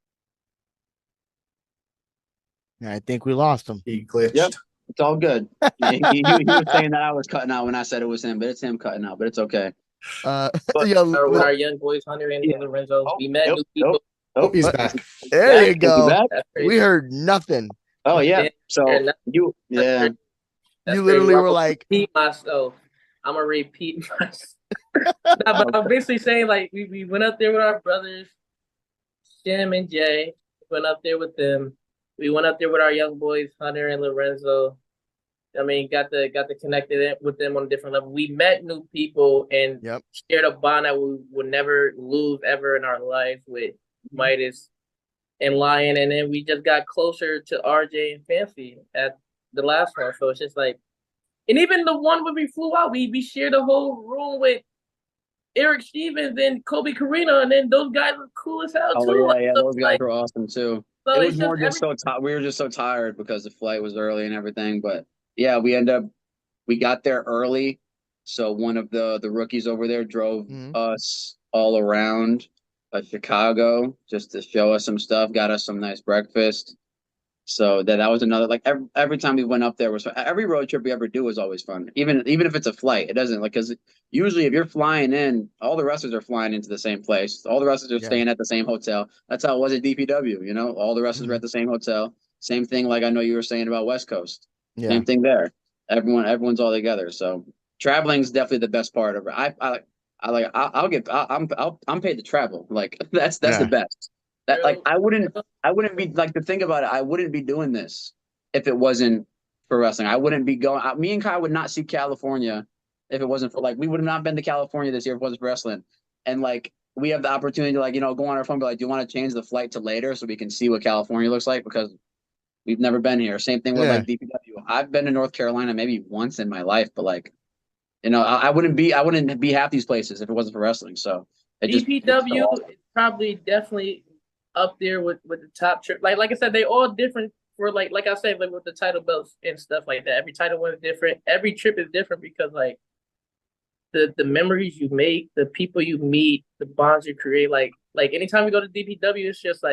I think we lost him.
He glitched.
Yep. It's all good. he was saying that I was cutting out when I said it was him, but it's him cutting out. But it's okay.
With our young boys, Hunter and Lorenzo, we met new people.
He's back.
There you go. We heard nothing.
Oh yeah. So you
literally were like,
repeat myself. I'm gonna repeat myself. But I'm basically saying like we went up there with our brothers, Jim and Jay. Went up there with them. We went up there with our young boys, Hunter and Lorenzo. I mean, got to connected with them on a different level. We met new people and shared a bond that we would never lose ever in our life with Midas and Lion. And then we just got closer to RJ and Fancy at the last one. So it's just like, and even the one when we flew out, we shared a whole room with Eric Stevens and Kobe Carino, and then those guys were cool as hell too.
Yeah, those guys were awesome too. So it was more just we were just so tired because the flight was early and everything. But yeah, we got there early. So one of the rookies over there drove us all around Chicago just to show us some stuff, got us some nice breakfast. So that was another, like every time we went up there was fun. Every road trip we ever do is always fun. Even if it's a flight, it doesn't because usually if you're flying in, all the wrestlers are flying into the same place. All the wrestlers are staying at the same hotel. That's how it was at DPW. All the wrestlers were at the same hotel. Same thing. Like I know you were saying about West Coast. Yeah. Same thing there. Everyone's all together. So traveling is definitely the best part of it. I'm paid to travel. Like that's the best. That like I wouldn't be like to think about it. I wouldn't be doing this if it wasn't for wrestling. I wouldn't be going. Me and Kai would not see California if it wasn't for like we would have not been to California this year if it wasn't for wrestling. And like we have the opportunity to like go on our phone, and be like, do you want to change the flight to later so we can see what California looks like because we've never been here. Same thing with like DPW. I've been to North Carolina maybe once in my life, but like I wouldn't be half these places if it wasn't for wrestling. So
DPW is probably definitely up there with the top trip. Like I said, they all different for like I said, like with the title belts and stuff like that. Every title one is different. Every trip is different because like the memories you make, the people you meet, the bonds you create. Like anytime we go to DPW, it's just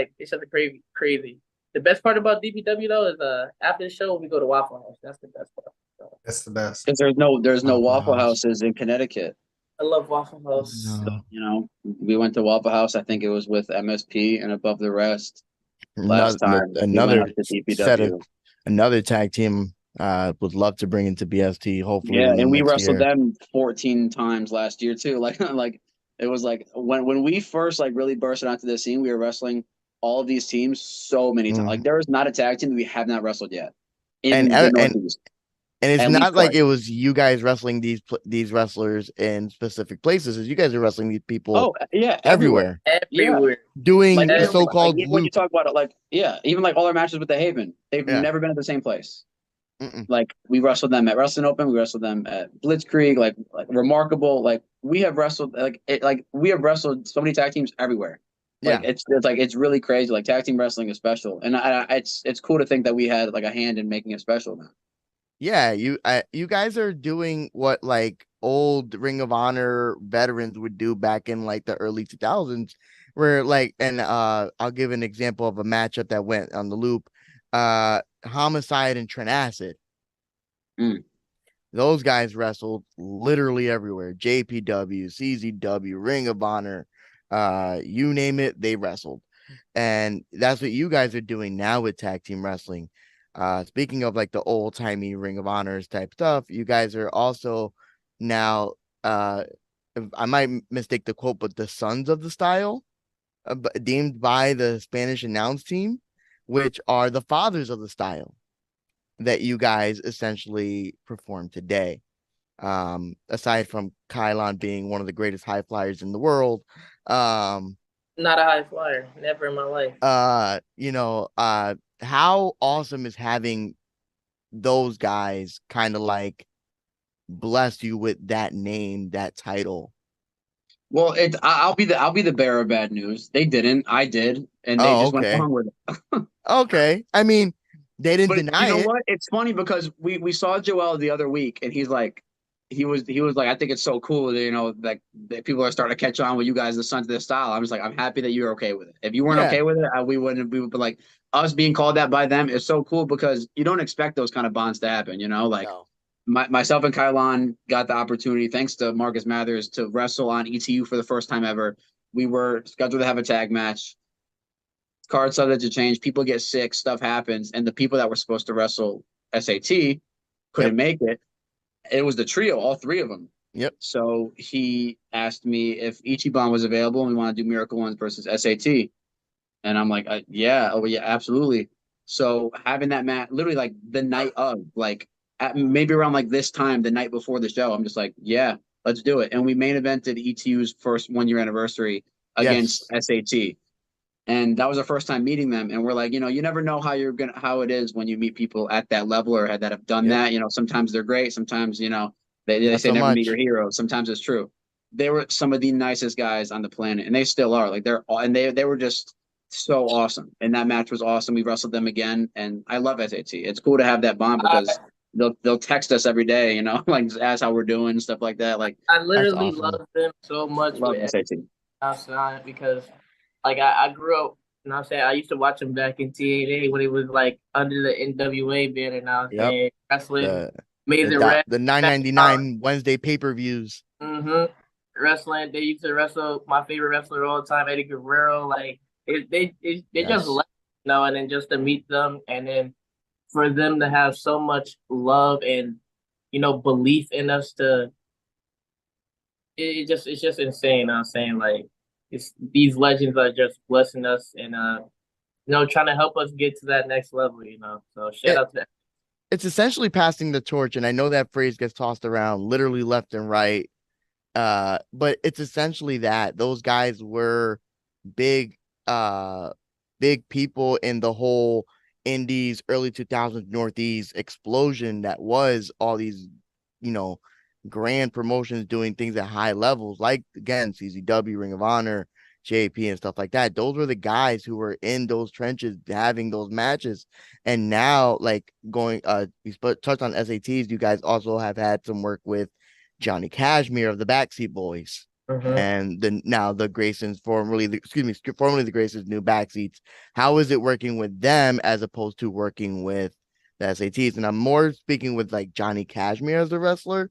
crazy. The best part about DPW though is after the show we go to Waffle House. That's the best part. So,
that's the best.
Because there's no Waffle Houses in Connecticut.
I love Waffle House.
No. So, we went to Waffle House. I think it was with MSP and Above the Rest. last time we went out to DPW.
Another tag team would love to bring into BST. Hopefully,
Yeah, and we
next
wrestled
year.
them 14 times last year too. Like it was like when we first like really bursted onto the scene, we were wrestling all of these teams so many times. Like there is not a tag team that we have not wrestled yet in the Northeast.
And it's
And we
not like
crushed.
it was you guys wrestling these wrestlers in specific places. As you guys are wrestling these people
Oh yeah,
everywhere,
Everywhere.
doing
Like
the
even,
so-called
like, when you
loop.
talk about it, like yeah, even like all our matches with the Haven, they've
Yeah.
never been at the same place.
Mm-mm.
Like we wrestled them at Wrestling Open, we wrestled them at Blitzkrieg, like Remarkable. Like we have wrestled we have wrestled so many tag teams everywhere. Like
Yeah.
it's really crazy. Like tag team wrestling is special, and it's cool to think that we had like a hand in making it special now.
Yeah, you guys are doing what like old Ring of Honor veterans would do back in like the early 2000s, where like, and I'll give an example of a matchup that went on the loop. Homicide and Trent Acid. Those guys wrestled literally everywhere. JPW, CZW, Ring of Honor, you name it, they wrestled. And that's what you guys are doing now with tag team wrestling. Speaking of like the old timey Ring of Honors type stuff, you guys are also now, I might mistake the quote, but the sons of the style, deemed by the Spanish announce team, which are the fathers of the style that you guys essentially perform today. Aside from Kylon being one of the greatest high flyers in the world,
not a high flyer, never in my life.
How awesome is having those guys kind of like bless you with that name, that title?
Well, I'll be the bearer of bad news. They didn't, I did, and they just went along with it.
Okay, I mean, they didn't
But
deny
you know
it.
what? It's funny because we saw Joel the other week, and he was like, I think it's so cool that that people are starting to catch on with you guys, the sons of this style. I'm just like, I'm happy that you're okay with it. If you weren't okay with it, we wouldn't. We would be like, us being called that by them is so cool because you don't expect those kind of bonds to happen. Like
No.
myself and Kylon got the opportunity, thanks to Marcus Mathers, to wrestle on ETU for the first time ever. We were scheduled to have a tag match. Cards started to change. People get sick. Stuff happens, and the people that were supposed to wrestle SAT couldn't make it. It was the trio, all three of them.
Yep.
So he asked me if Ichiban was available and we want to do Miracle Ones versus SAT. And I'm like, yeah, oh yeah, absolutely. So having that match, literally like the night of, like maybe around like this time, the night before the show, I'm just like, yeah, let's do it. And we main evented ETU's first 1 year anniversary against SAT. And that was our first time meeting them. And we're like, you never know how it is when you meet people at that level or that have done that. Sometimes they're great. Sometimes, they say never meet your heroes. Sometimes it's true. They were some of the nicest guys on the planet, and they still are. Like they were just so awesome. And that match was awesome. We wrestled them again, and I love SAT. It's cool to have that bond because they'll text us every day, like just ask how we're doing and stuff like that. Like
I literally love them so much.
Love SAT
outside because like I grew up, I used to watch them back in T8A when it was like under the NWA banner. Wrestling, Amazing Red,
the $9.99 Wednesday pay-per-views.
Wrestling. They used to wrestle my favorite wrestler all the time, Eddie Guerrero. Like they just left, and then just to meet them, and then for them to have so much love and belief in us it's just insane. I'm saying like these legends are just blessing us and trying to help us get to that next level. So shout out to that.
It's essentially passing the torch, and I know that phrase gets tossed around literally left and right. But it's essentially that those guys were big people in the whole indies early 2000s Northeast explosion that was all these grand promotions doing things at high levels, like again CZW, Ring of Honor, JP, and stuff like that. Those were the guys who were in those trenches having those matches. And now, like going we touched on SATs, you guys also have had some work with Johnny Cashmere of the Backseat Boys. And now the Graysons, formerly the Graysons, new Backseats. How is it working with them as opposed to working with the SATs? And I'm more speaking with like Johnny Cashmere as a wrestler,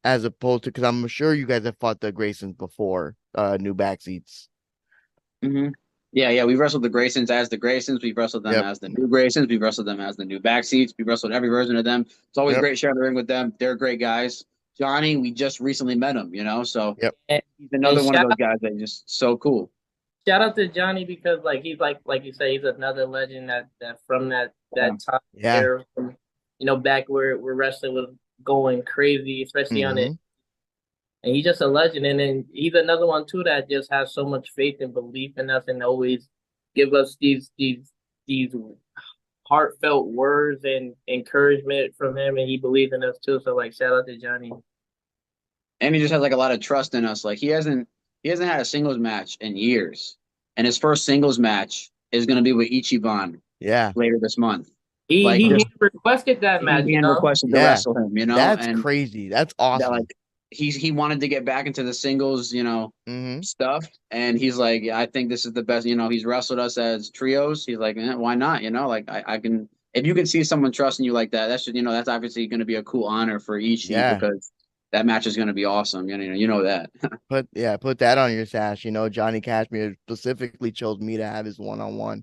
as opposed to, because I'm sure you guys have fought the Graysons before, new Backseats.
Yeah. We've wrestled the Graysons as the Graysons. We've wrestled them
Yep.
as the new Graysons. We've wrestled them as the new Backseats. We've wrestled every version of them. It's always
Yep.
great sharing the ring with them. They're great guys. Johnny, we just recently met him, so
Yep.
he's another
And
one of those guys that is just so cool.
shout out to Johnny because like he's like you say, he's another legend that from that time
Yeah.
era from, back where wrestling was going crazy, especially on it. And he's just a legend. And then he's another one too that just has so much faith and belief in us and always give us these heartfelt words and encouragement from him, and he believes in us too. So like shout out to Johnny.
And he just has like a lot of trust in us. Like he hasn't had a singles match in years. And his first singles match is gonna be with Ichiban later this month.
He requested that match,
He requested to wrestle him,
That's
and
crazy. That's awesome.
like he wanted to get back into the singles, stuff. And he's like, I think this is the best, he's wrestled us as trios. He's like, why not? Like I can, if you can see someone trusting you like that, that's just, that's obviously going to be a cool honor for Ishii because that match is going to be awesome. You know that.
Put that on your sash. Johnny Cashmere specifically chose me to have his one-on-one.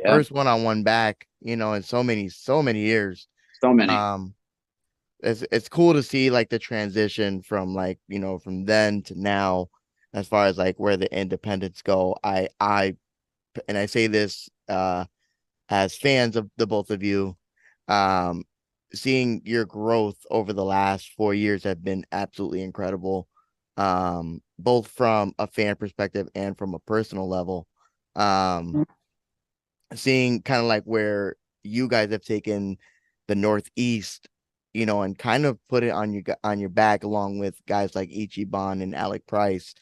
First one-on-one back, in so many years.
So many.
It's cool to see like the transition from like, from then to now, as far as like where the independents go. I say this as fans of the both of you, seeing your growth over the last 4 years have been absolutely incredible, both from a fan perspective and from a personal level. Seeing kind of like where you guys have taken the Northeast, and kind of put it on your back along with guys like Ichiban and Alec Price,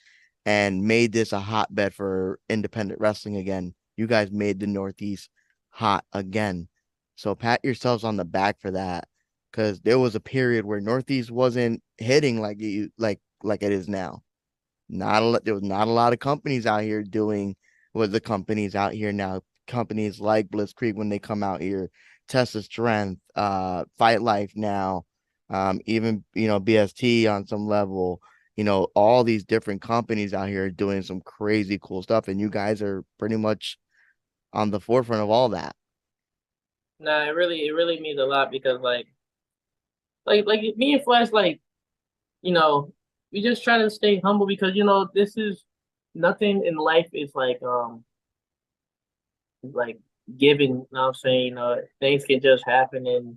and made this a hotbed for independent wrestling again. You guys made the Northeast hot again. So pat yourselves on the back for that, because there was a period where Northeast wasn't hitting like it is now. There was not a lot of companies out here doing what the companies out here now. Companies like Blitzkrieg, when they come out here, Tessa Strength, Fight Life now, even BST on some level, all these different companies out here doing some crazy cool stuff, and you guys are pretty much on the forefront of all that.
Nah, it really means a lot because like me and Flash, like, we just try to stay humble because this is nothing in life is like giving, what I'm saying, things can just happen and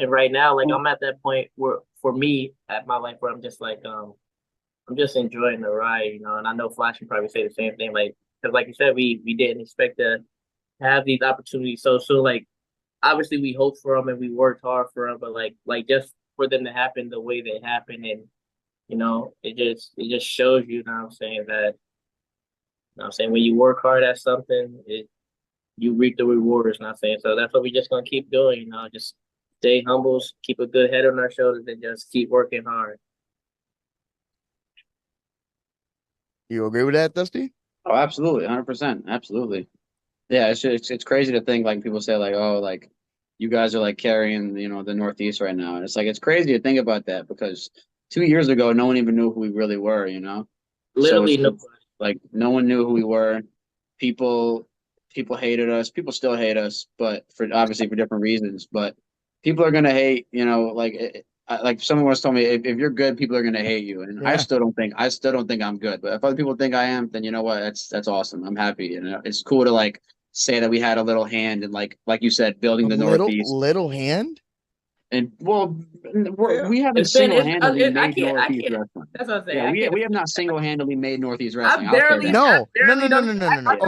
right now, like I'm at that point where for me at my life where I'm just like I'm just enjoying the ride, and I know Flash would probably say the same thing, like because like you said, we didn't expect to have these opportunities so soon. Like obviously we hoped for them and we worked hard for them, but like just for them to happen the way they happen, and it just shows you, know what I'm saying, that when you work hard at something, you reap the rewards, know what I'm saying? So that's what we just gonna keep doing, just stay humble, keep a good head on our shoulders, and just keep working hard.
You agree with that, Dusty?
Oh, absolutely, 100%, absolutely. Yeah, it's crazy to think like people say like, oh, like you guys are like carrying the Northeast right now, and it's like it's crazy to think about that because 2 years ago no one even knew who we really were,
Literally,
so like no one knew who we were. People hated us. People still hate us, but obviously for different reasons. But people are gonna hate, like someone once told me, if you're good, people are gonna hate you. And I still don't think I'm good. But if other people think I am, then you know what? That's awesome. I'm happy. It's cool to like say that we had a little hand in like you said, building the Northeast.
Little hand.
And well, we haven't single-handedly made Northeast wrestling.
That's what I'm saying.
Yeah, we have not single-handedly made Northeast wrestling.
No.
No.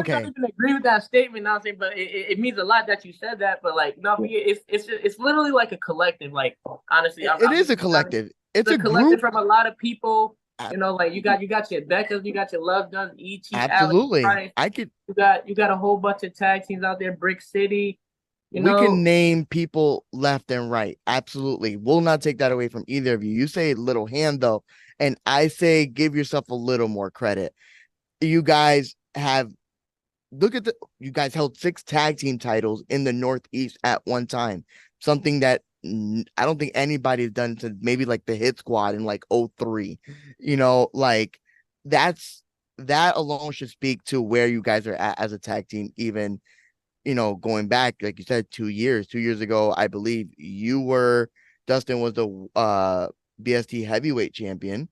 Okay. I don't even agree with that statement. Now, but it means a lot that you said that. But like, no, it's literally like a collective. Like, honestly,
it is a collective. It's a
collective
group
from a lot of people. Like you got your Beckers, you got your Love Guns, E.T.
Absolutely.
Alex Price. You got a whole bunch of tag teams out there. Brick City.
We can name people left and right. Absolutely. We'll not take that away from either of you. You say little hand though, and I say give yourself a little more credit. You guys held 6 tag team titles in the Northeast at one time. Something that I don't think anybody's done to maybe like the Hit Squad in like 03. Like that's that alone should speak to where you guys are at as a tag team, even, going back, like you said, 2 years. 2 years ago, I believe Dustin was the BST heavyweight champion,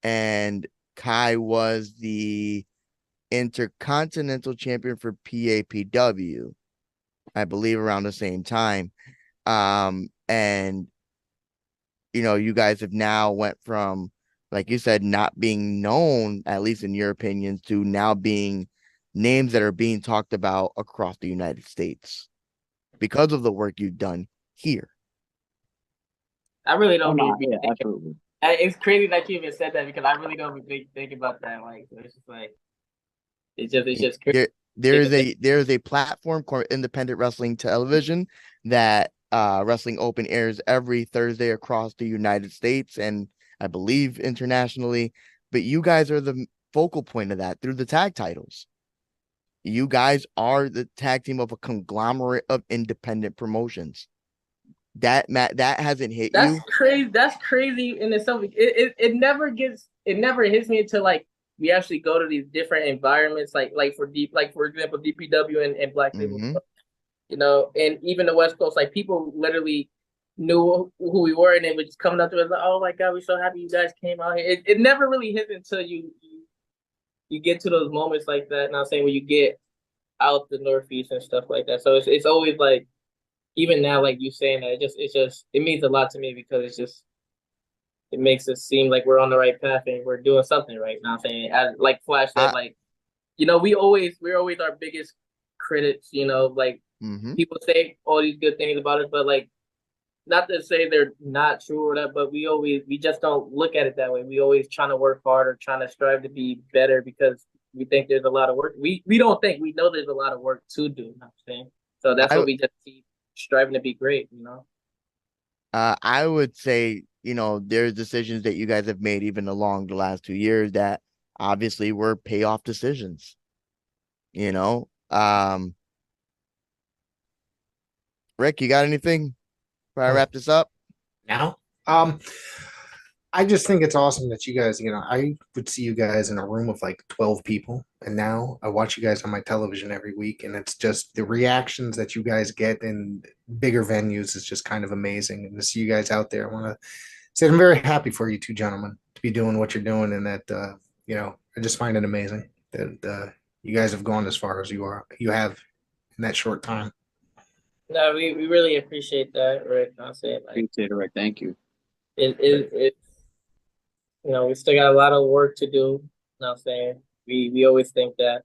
and Kai was the intercontinental champion for PAPW, I believe, around the same time. And you guys have now went from, like you said, not being known, at least in your opinions, to now being names that are being talked about across the United States because of the work you've done here.
I really don't
absolutely.
It's crazy that you even said that, because I really don't think about that. Like, it's just like, it's just crazy.
There's a platform called Independent Wrestling Television that Wrestling Open airs every Thursday across the United States and I believe internationally. But you guys are the focal point of that through the tag titles. You guys are the tag team of a conglomerate of independent promotions. That hasn't hit you.
That's crazy. That's crazy in itself. It never hits me until like we actually go to these different environments, like for example DPW and Black Label, and even the West Coast, like people literally knew who we were, and they were just coming up to us like, "Oh my God, we're so happy you guys came out here." It never really hits until you get to those moments like that. And I'm saying when you get out the Northeast and stuff like that. So it's always like, even now, like you saying that, it means a lot to me, because it makes it seem like we're on the right path and we're doing something right. Now I'm saying, as like Flash said, we're always our biggest critics. People say all these good things about us, but like, not to say they're not true or that, but we just don't look at it that way. We always trying to work harder, trying to strive to be better, because we think there's a lot of work. We don't think, we know there's a lot of work to do. You know what I'm saying? So that's what we just keep striving to be great.
I would say, there's decisions that you guys have made even along the last 2 years that obviously were payoff decisions. Rick, you got anything before I wrap this up?
Now, I just think it's awesome that you guys, I would see you guys in a room of like 12 people, and now I watch you guys on my television every week, and it's just the reactions that you guys get in bigger venues is just kind of amazing. And to see you guys out there, I want to say I'm very happy for you two gentlemen to be doing what you're doing, and that I just find it amazing that you guys have gone as far as you have in that short time.
No, we really appreciate that, Rick. I'll say it.
Appreciate it, Rick. Thank you.
It we still got a lot of work to do. You know what I'm saying? We always think that.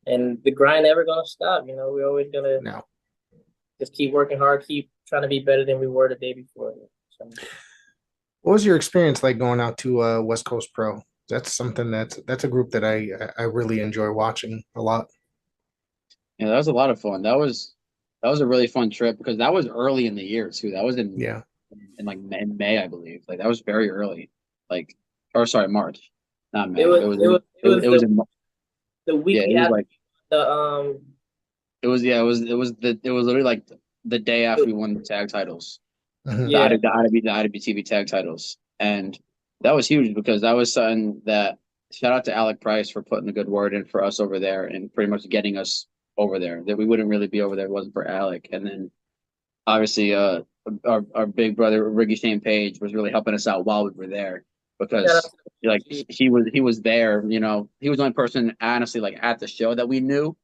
And the grind never gonna stop. We're always gonna just keep working hard, keep trying to be better than we were the day before. So.
What was your experience like going out to West Coast Pro? That's something that's a group that I really enjoy watching a lot.
Yeah, that was a lot of fun. That was a really fun trip, because that was early in the year too. That was in May, I believe. Like, that was very early. Like, or sorry, March, not May. It was in
the week after
It was literally like the day after we won the tag titles.
Mm-hmm.
Yeah.
The IWTV tag titles. And that was huge, because that was something that, shout out to Alec Price for putting a good word in for us over there and pretty much getting us over there. That we wouldn't really be over there if it wasn't for Alec. And then obviously our big brother Ricky Shane Page was really helping us out while we were there, because like he was there. He was the only person honestly like at the show that we knew.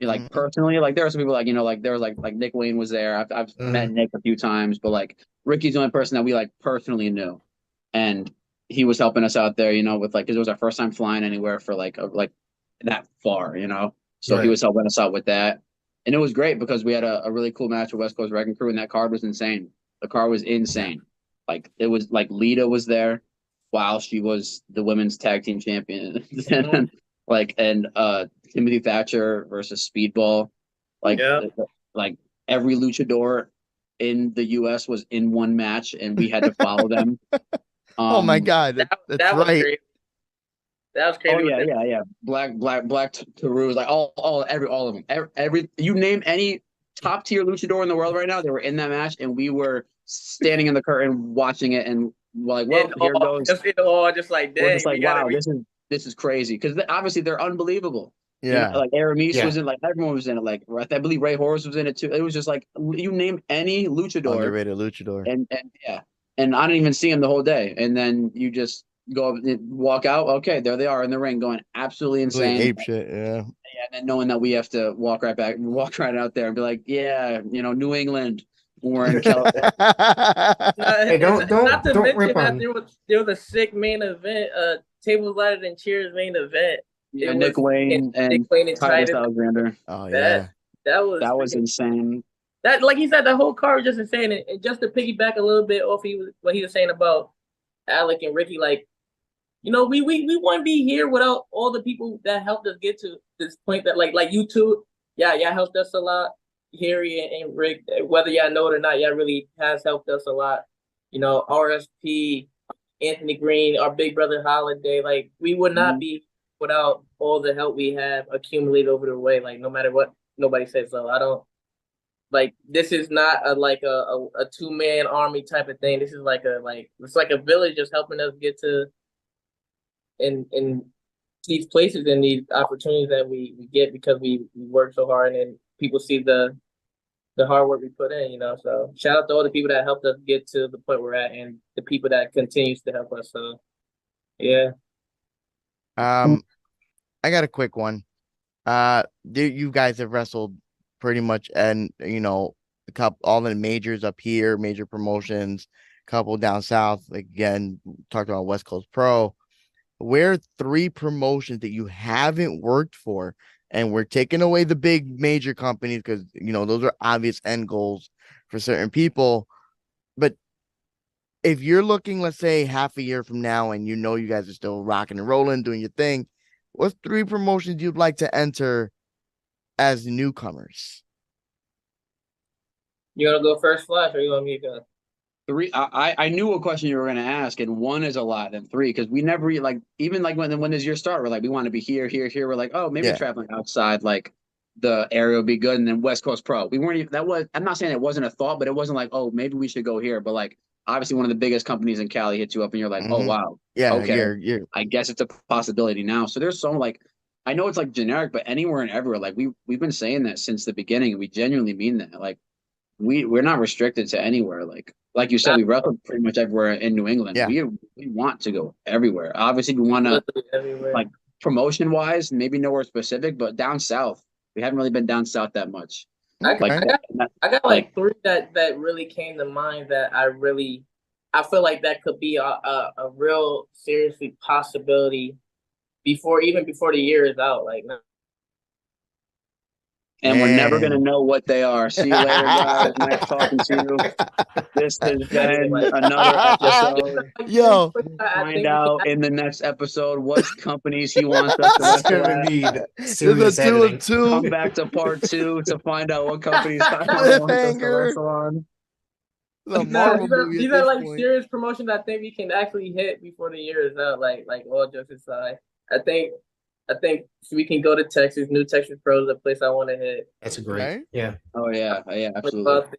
Like personally, like there were some people like there was like Nick Wayne was there. I've met Nick a few times, but like Ricky's the only person that we like personally knew, and he was helping us out there, with like, because it was our first time flying anywhere for like that far, so right. He was helping us out with that, and it was great because we had a really cool match with West Coast Wrecking Crew, and that card was insane. The card was insane. Like, it was like Lita was there while she was the women's tag team champion, and Timothy Thatcher versus Speedball. Like every luchador in the US was in one match, and we had to follow them.
Oh my God, that's right.
Crazy. That was crazy.
Oh yeah. Black Taurus, like all of them. Every you name any top tier luchador in the world right now, they were in that match, and we were standing in the curtain watching it, and like, well, here goes.
Just like, dang,
we're just like, wow, this is crazy because obviously they're unbelievable.
Yeah.
Like Aramis
Yeah.
was in, like everyone was in it. Like I believe Ray Horus was in it too. It was just like you name any luchador,
Underrated luchador.
and yeah, and I didn't even see him the whole day. And then you just go up and walk out. Okay, there they are in the ring, going absolutely insane.
Ape shit, yeah.
Yeah, and then knowing that we have to walk right out there and be like, yeah, New England, we're in California.
Hey, don't
not to mention
rip
that
on.
there was a sick main event, tables, ladders, and cheers main event.
Yeah,
It
Nick
was
Wayne and
Nick Wayne and
Titus
Titus.
Alexander.
Oh
That
yeah.
that was
insane.
that, like he said, the whole card was just insane. And just to piggyback a little bit off what he was saying about Alec and Ricky, like, we wouldn't be here without all the people that helped us get to this point. That like you two, yeah, y'all helped us a lot. Harry and Rick, whether y'all know it or not, y'all really has helped us a lot. RSP, Anthony Green, our big brother Holiday, like we would not be without all the help we have accumulated over the way. Like no matter what nobody says, so I don't like this is not a 2-man army type of thing. This is it's like a village just helping us get to in these places and these opportunities that we get because we work so hard, and then people see the hard work we put in, So shout out to all the people that helped us get to the point we're at and the people that continues to help us. So yeah.
I got a quick one. You guys have wrestled pretty much, and a couple all the majors up here, major promotions, couple down south. Like, again, talked about West Coast Pro. Where 3 promotions that you haven't worked for, and we're taking away the big major companies because those are obvious end goals for certain people. But if you're looking, let's say, half a year from now, and you guys are still rocking and rolling, doing your thing, what's 3 promotions you'd like to enter as newcomers?
You want to go first, Flash, or you want me to go?
3. I knew what question you were going to ask, and 1 is a lot than 3 because we never even when there's your start, we're like we want to be here. We're like, oh, maybe traveling outside like the area would be good, and then West Coast Pro. We weren't even, that was. I'm not saying it wasn't a thought, but it wasn't like, oh, maybe we should go here. But like obviously one of the biggest companies in Cali hits you up, and you're like, oh wow,
yeah,
okay,
you're
I guess it's a possibility now. So there's some I know it's like generic, but anywhere and everywhere. Like we've been saying that since the beginning, and we genuinely mean that. Like we're not restricted to anywhere. Like you said, we wrestled pretty much everywhere in New England.
Yeah.
We want to go everywhere. Obviously, we want to like promotion wise, maybe nowhere specific, but down south, we haven't really been down south that much.
Okay.
I got like 3 that really came to mind that I feel like that could be a real seriously possibility before the year is out.
And we're never going to know what they are. See you later, guys. Nice talking to you. This has been another episode.
Yo,
find out in the next episode what companies he wants us to
It's
wrestle
gonna
at.
need serious
There's a 2
editing.
of 2.
Come back to part 2 to find out what companies I want us to
Cliffhanger.
wrestle on.
The Marvel movie
These
at
are
this
like
point.
serious promotions I think we can actually hit before the year is out. Like all jokes aside, I think we can go to Texas. New Texas Pro is a place I want to hit.
That's a great.
Okay.
Yeah.
Oh yeah, absolutely.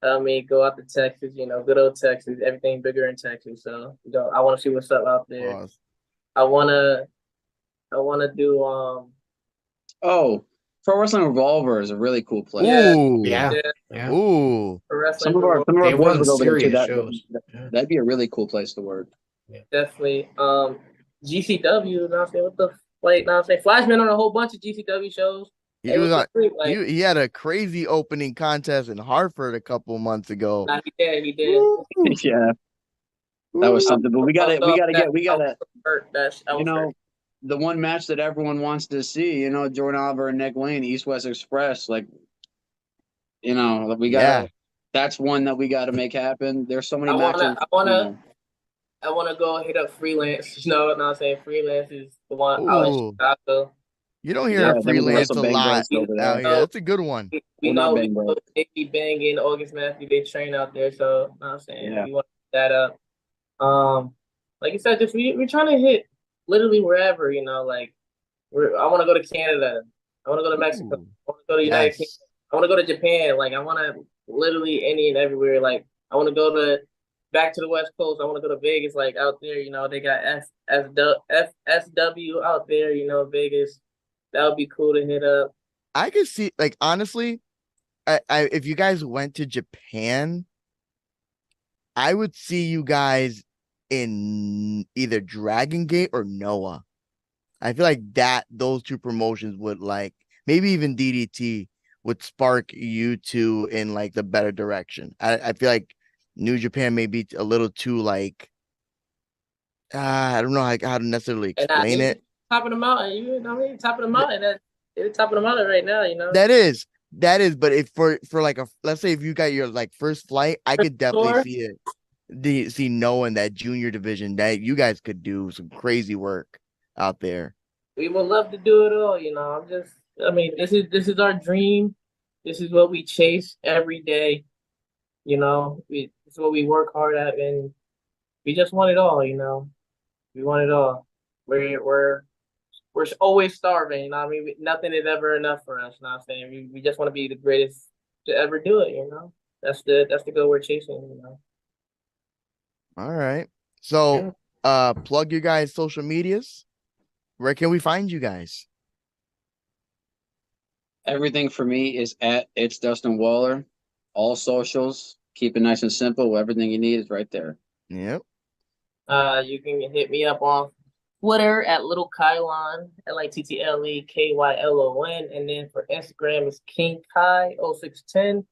I mean, go out to Texas. Good old Texas. Everything bigger in Texas. So I want to see what's up out there.
Pause.
I wanna do
Pro Wrestling Revolver is a really cool place.
Ooh.
Yeah.
Ooh.
wrestling.
Some of our
They
boys
run
would go there too.
serious shows. Yeah.
That'd be a really cool place to work.
Definitely. GCW. Not saying what the not saying Flashman on a whole bunch of GCW shows.
He was on. He had a crazy opening contest in Hartford a couple months ago.
He did.
Yeah, that was something. But we gotta the one match that everyone wants to see. Jordan Oliver and Nick Wayne, East West Express. We got. That's one that we got to make happen. There's so many matches.
I want to go hit up Freelance. Not saying Freelance is the one out in Chicago.
You don't hear Freelance a lot out here. That's a good one.
We know Nicky Bang and August Matthew, they train out there. So I'm saying we want to put that up. Like you said, just we're trying to hit literally wherever. I want to go to Canada. I want to go to Mexico. I want to go to United Kingdom. I want to go to Japan. I want to literally any and everywhere. I want to go to back to the West Coast. I want to go to Vegas, like out there. You know, they got FSW out there. You know, Vegas. That would be cool to hit up.
I could see, like, honestly, if you guys went to Japan, I would see you guys in either Dragon Gate or Noah. I feel like those two promotions would, like, maybe even DDT would spark you two in like the better direction. I feel like New Japan may be a little too like I don't know how to necessarily explain it.
Top of the mountain, you know what I mean? Top of the mountain. It's top of the mountain right now, you know.
That is, but if for like let's say if you got your like first flight, I could definitely see it. See Noah in that junior division, that you guys could do some crazy work out there.
We would love to do it all, you know. I mean, this is our dream. This is what we chase every day. You know, this is what we work hard at, and we just want it all, you know. We want it all. We're always starving, you know what I mean? Nothing is ever enough for us, you know what I'm saying? We just want to be the greatest to ever do it, you know? That's the goal we're chasing, you know.
All right. So plug your guys' social medias. Where can we find you guys?
Everything for me is at It's Dustin Waller. All socials. Keep it nice and simple. Everything you need is right there.
Yep.
You can hit me up on Twitter at Little Kylon, LITTLEKYLON, and then for Instagram it's King Kai 0610,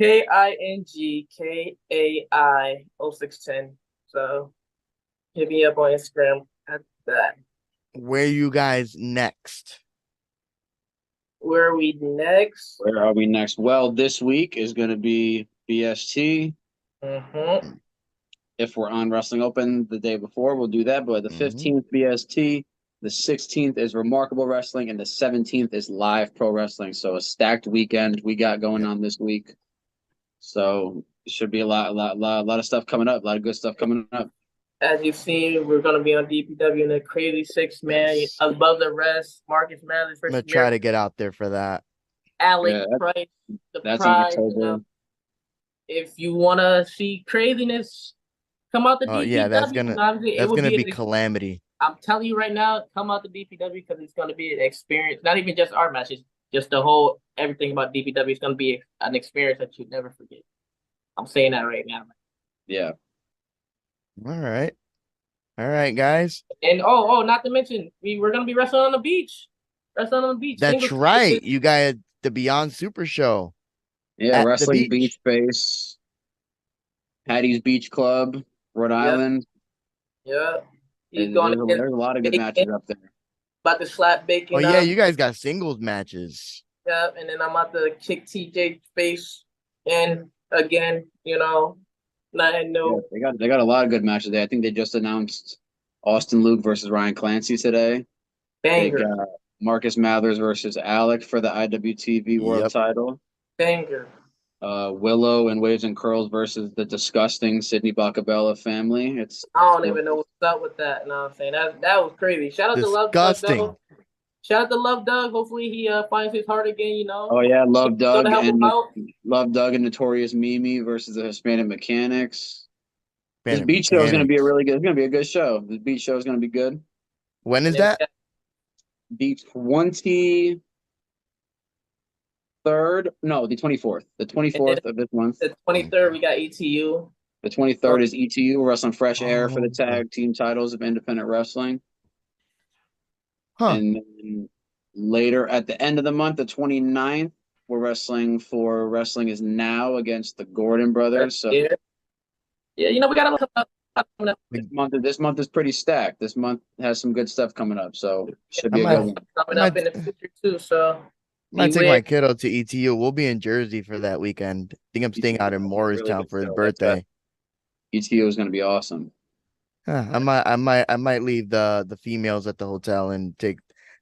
KINGKAI 0610. So hit me up on Instagram at that.
Where you guys next?
Where are we next?
Where are we next? Well, this week is going to be BST.
Mm-hmm.
If we're on Wrestling Open the day before, we'll do that. But the 15th BST, the 16th is Remarkable Wrestling, and the 17th is Live Pro Wrestling. So a stacked weekend we got going on this week. So it should be a lot of stuff coming up. A lot of good stuff coming up.
As you've seen, we're going to be on DPW in the crazy 6-man above the rest. Marcus Mathers
I'm gonna try to get out there for that.
Alec Price,
that's
prize.
in October.
You know, if you want to see craziness, come out to DPW.
Yeah, that's gonna be calamity.
I'm telling you right now, come out to DPW because it's going to be an experience. Not even just our matches, just the whole everything about DPW is going to be an experience that you'll never forget. I'm saying that right now.
Yeah.
All right, guys.
And not to mention, we're going to be wrestling on the beach. Wrestling on the beach.
That's right. You got the Beyond Super Show.
Yeah, Wrestling Beach Space, Patty's Beach Club, Rhode Island.
Yeah.
There's a lot of good matches up there.
About to slap Bacon.
Oh, yeah, you guys got singles matches.
Yeah, and then I'm about to kick TJ face and again, you know, nothing new.
Yeah, they got a lot of good matches there. I think they just announced Austin Luke versus Ryan Clancy today.
Banger.
They got Marcus Mathers versus Alec for the IWTV World Title.
Banger.
Willow and Waves and Curls versus the disgusting Sydney Bacabella family.
I don't even know what's up with that. No, I'm saying that was crazy. Shout out to Love Doug. Shout out to Love Doug. Hopefully he finds his heart again. You know.
Oh yeah, Love Doug and Notorious Mimi versus the Hispanic Mechanics. This beach show is going to be It's going to be a good show. This beach show is going to be good.
When is that?
The 23rd. No, the 24th. The 24th of this month.
The 23rd, we got ETU.
The 23rd is ETU. We're wrestling Fresh Air for the tag team titles of independent wrestling. And then later at the end of the month, the 29th, we're wrestling for Wrestling Is Now against the Gordon brothers. So
yeah, you know, we got
this month is pretty stacked. This month has some good stuff coming up, so should be a good one.
Coming up in the future too. So
I might take my kiddo to ETU. We'll be in Jersey for that weekend. I think I'm staying out in Morristown for his birthday.
ETU is going to be awesome.
I might leave the females at the hotel and take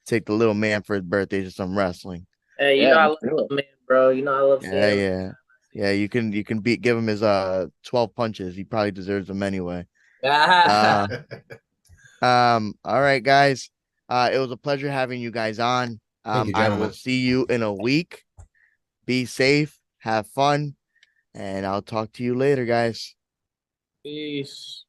the little man for his birthday to some wrestling.
Hey, you know I love little man, bro. You know I love.
Yeah. You can give him his 12 punches. He probably deserves them anyway. All right, guys. It was a pleasure having you guys on. I will see you in a week. Be safe, have fun, and I'll talk to you later, guys.
Peace.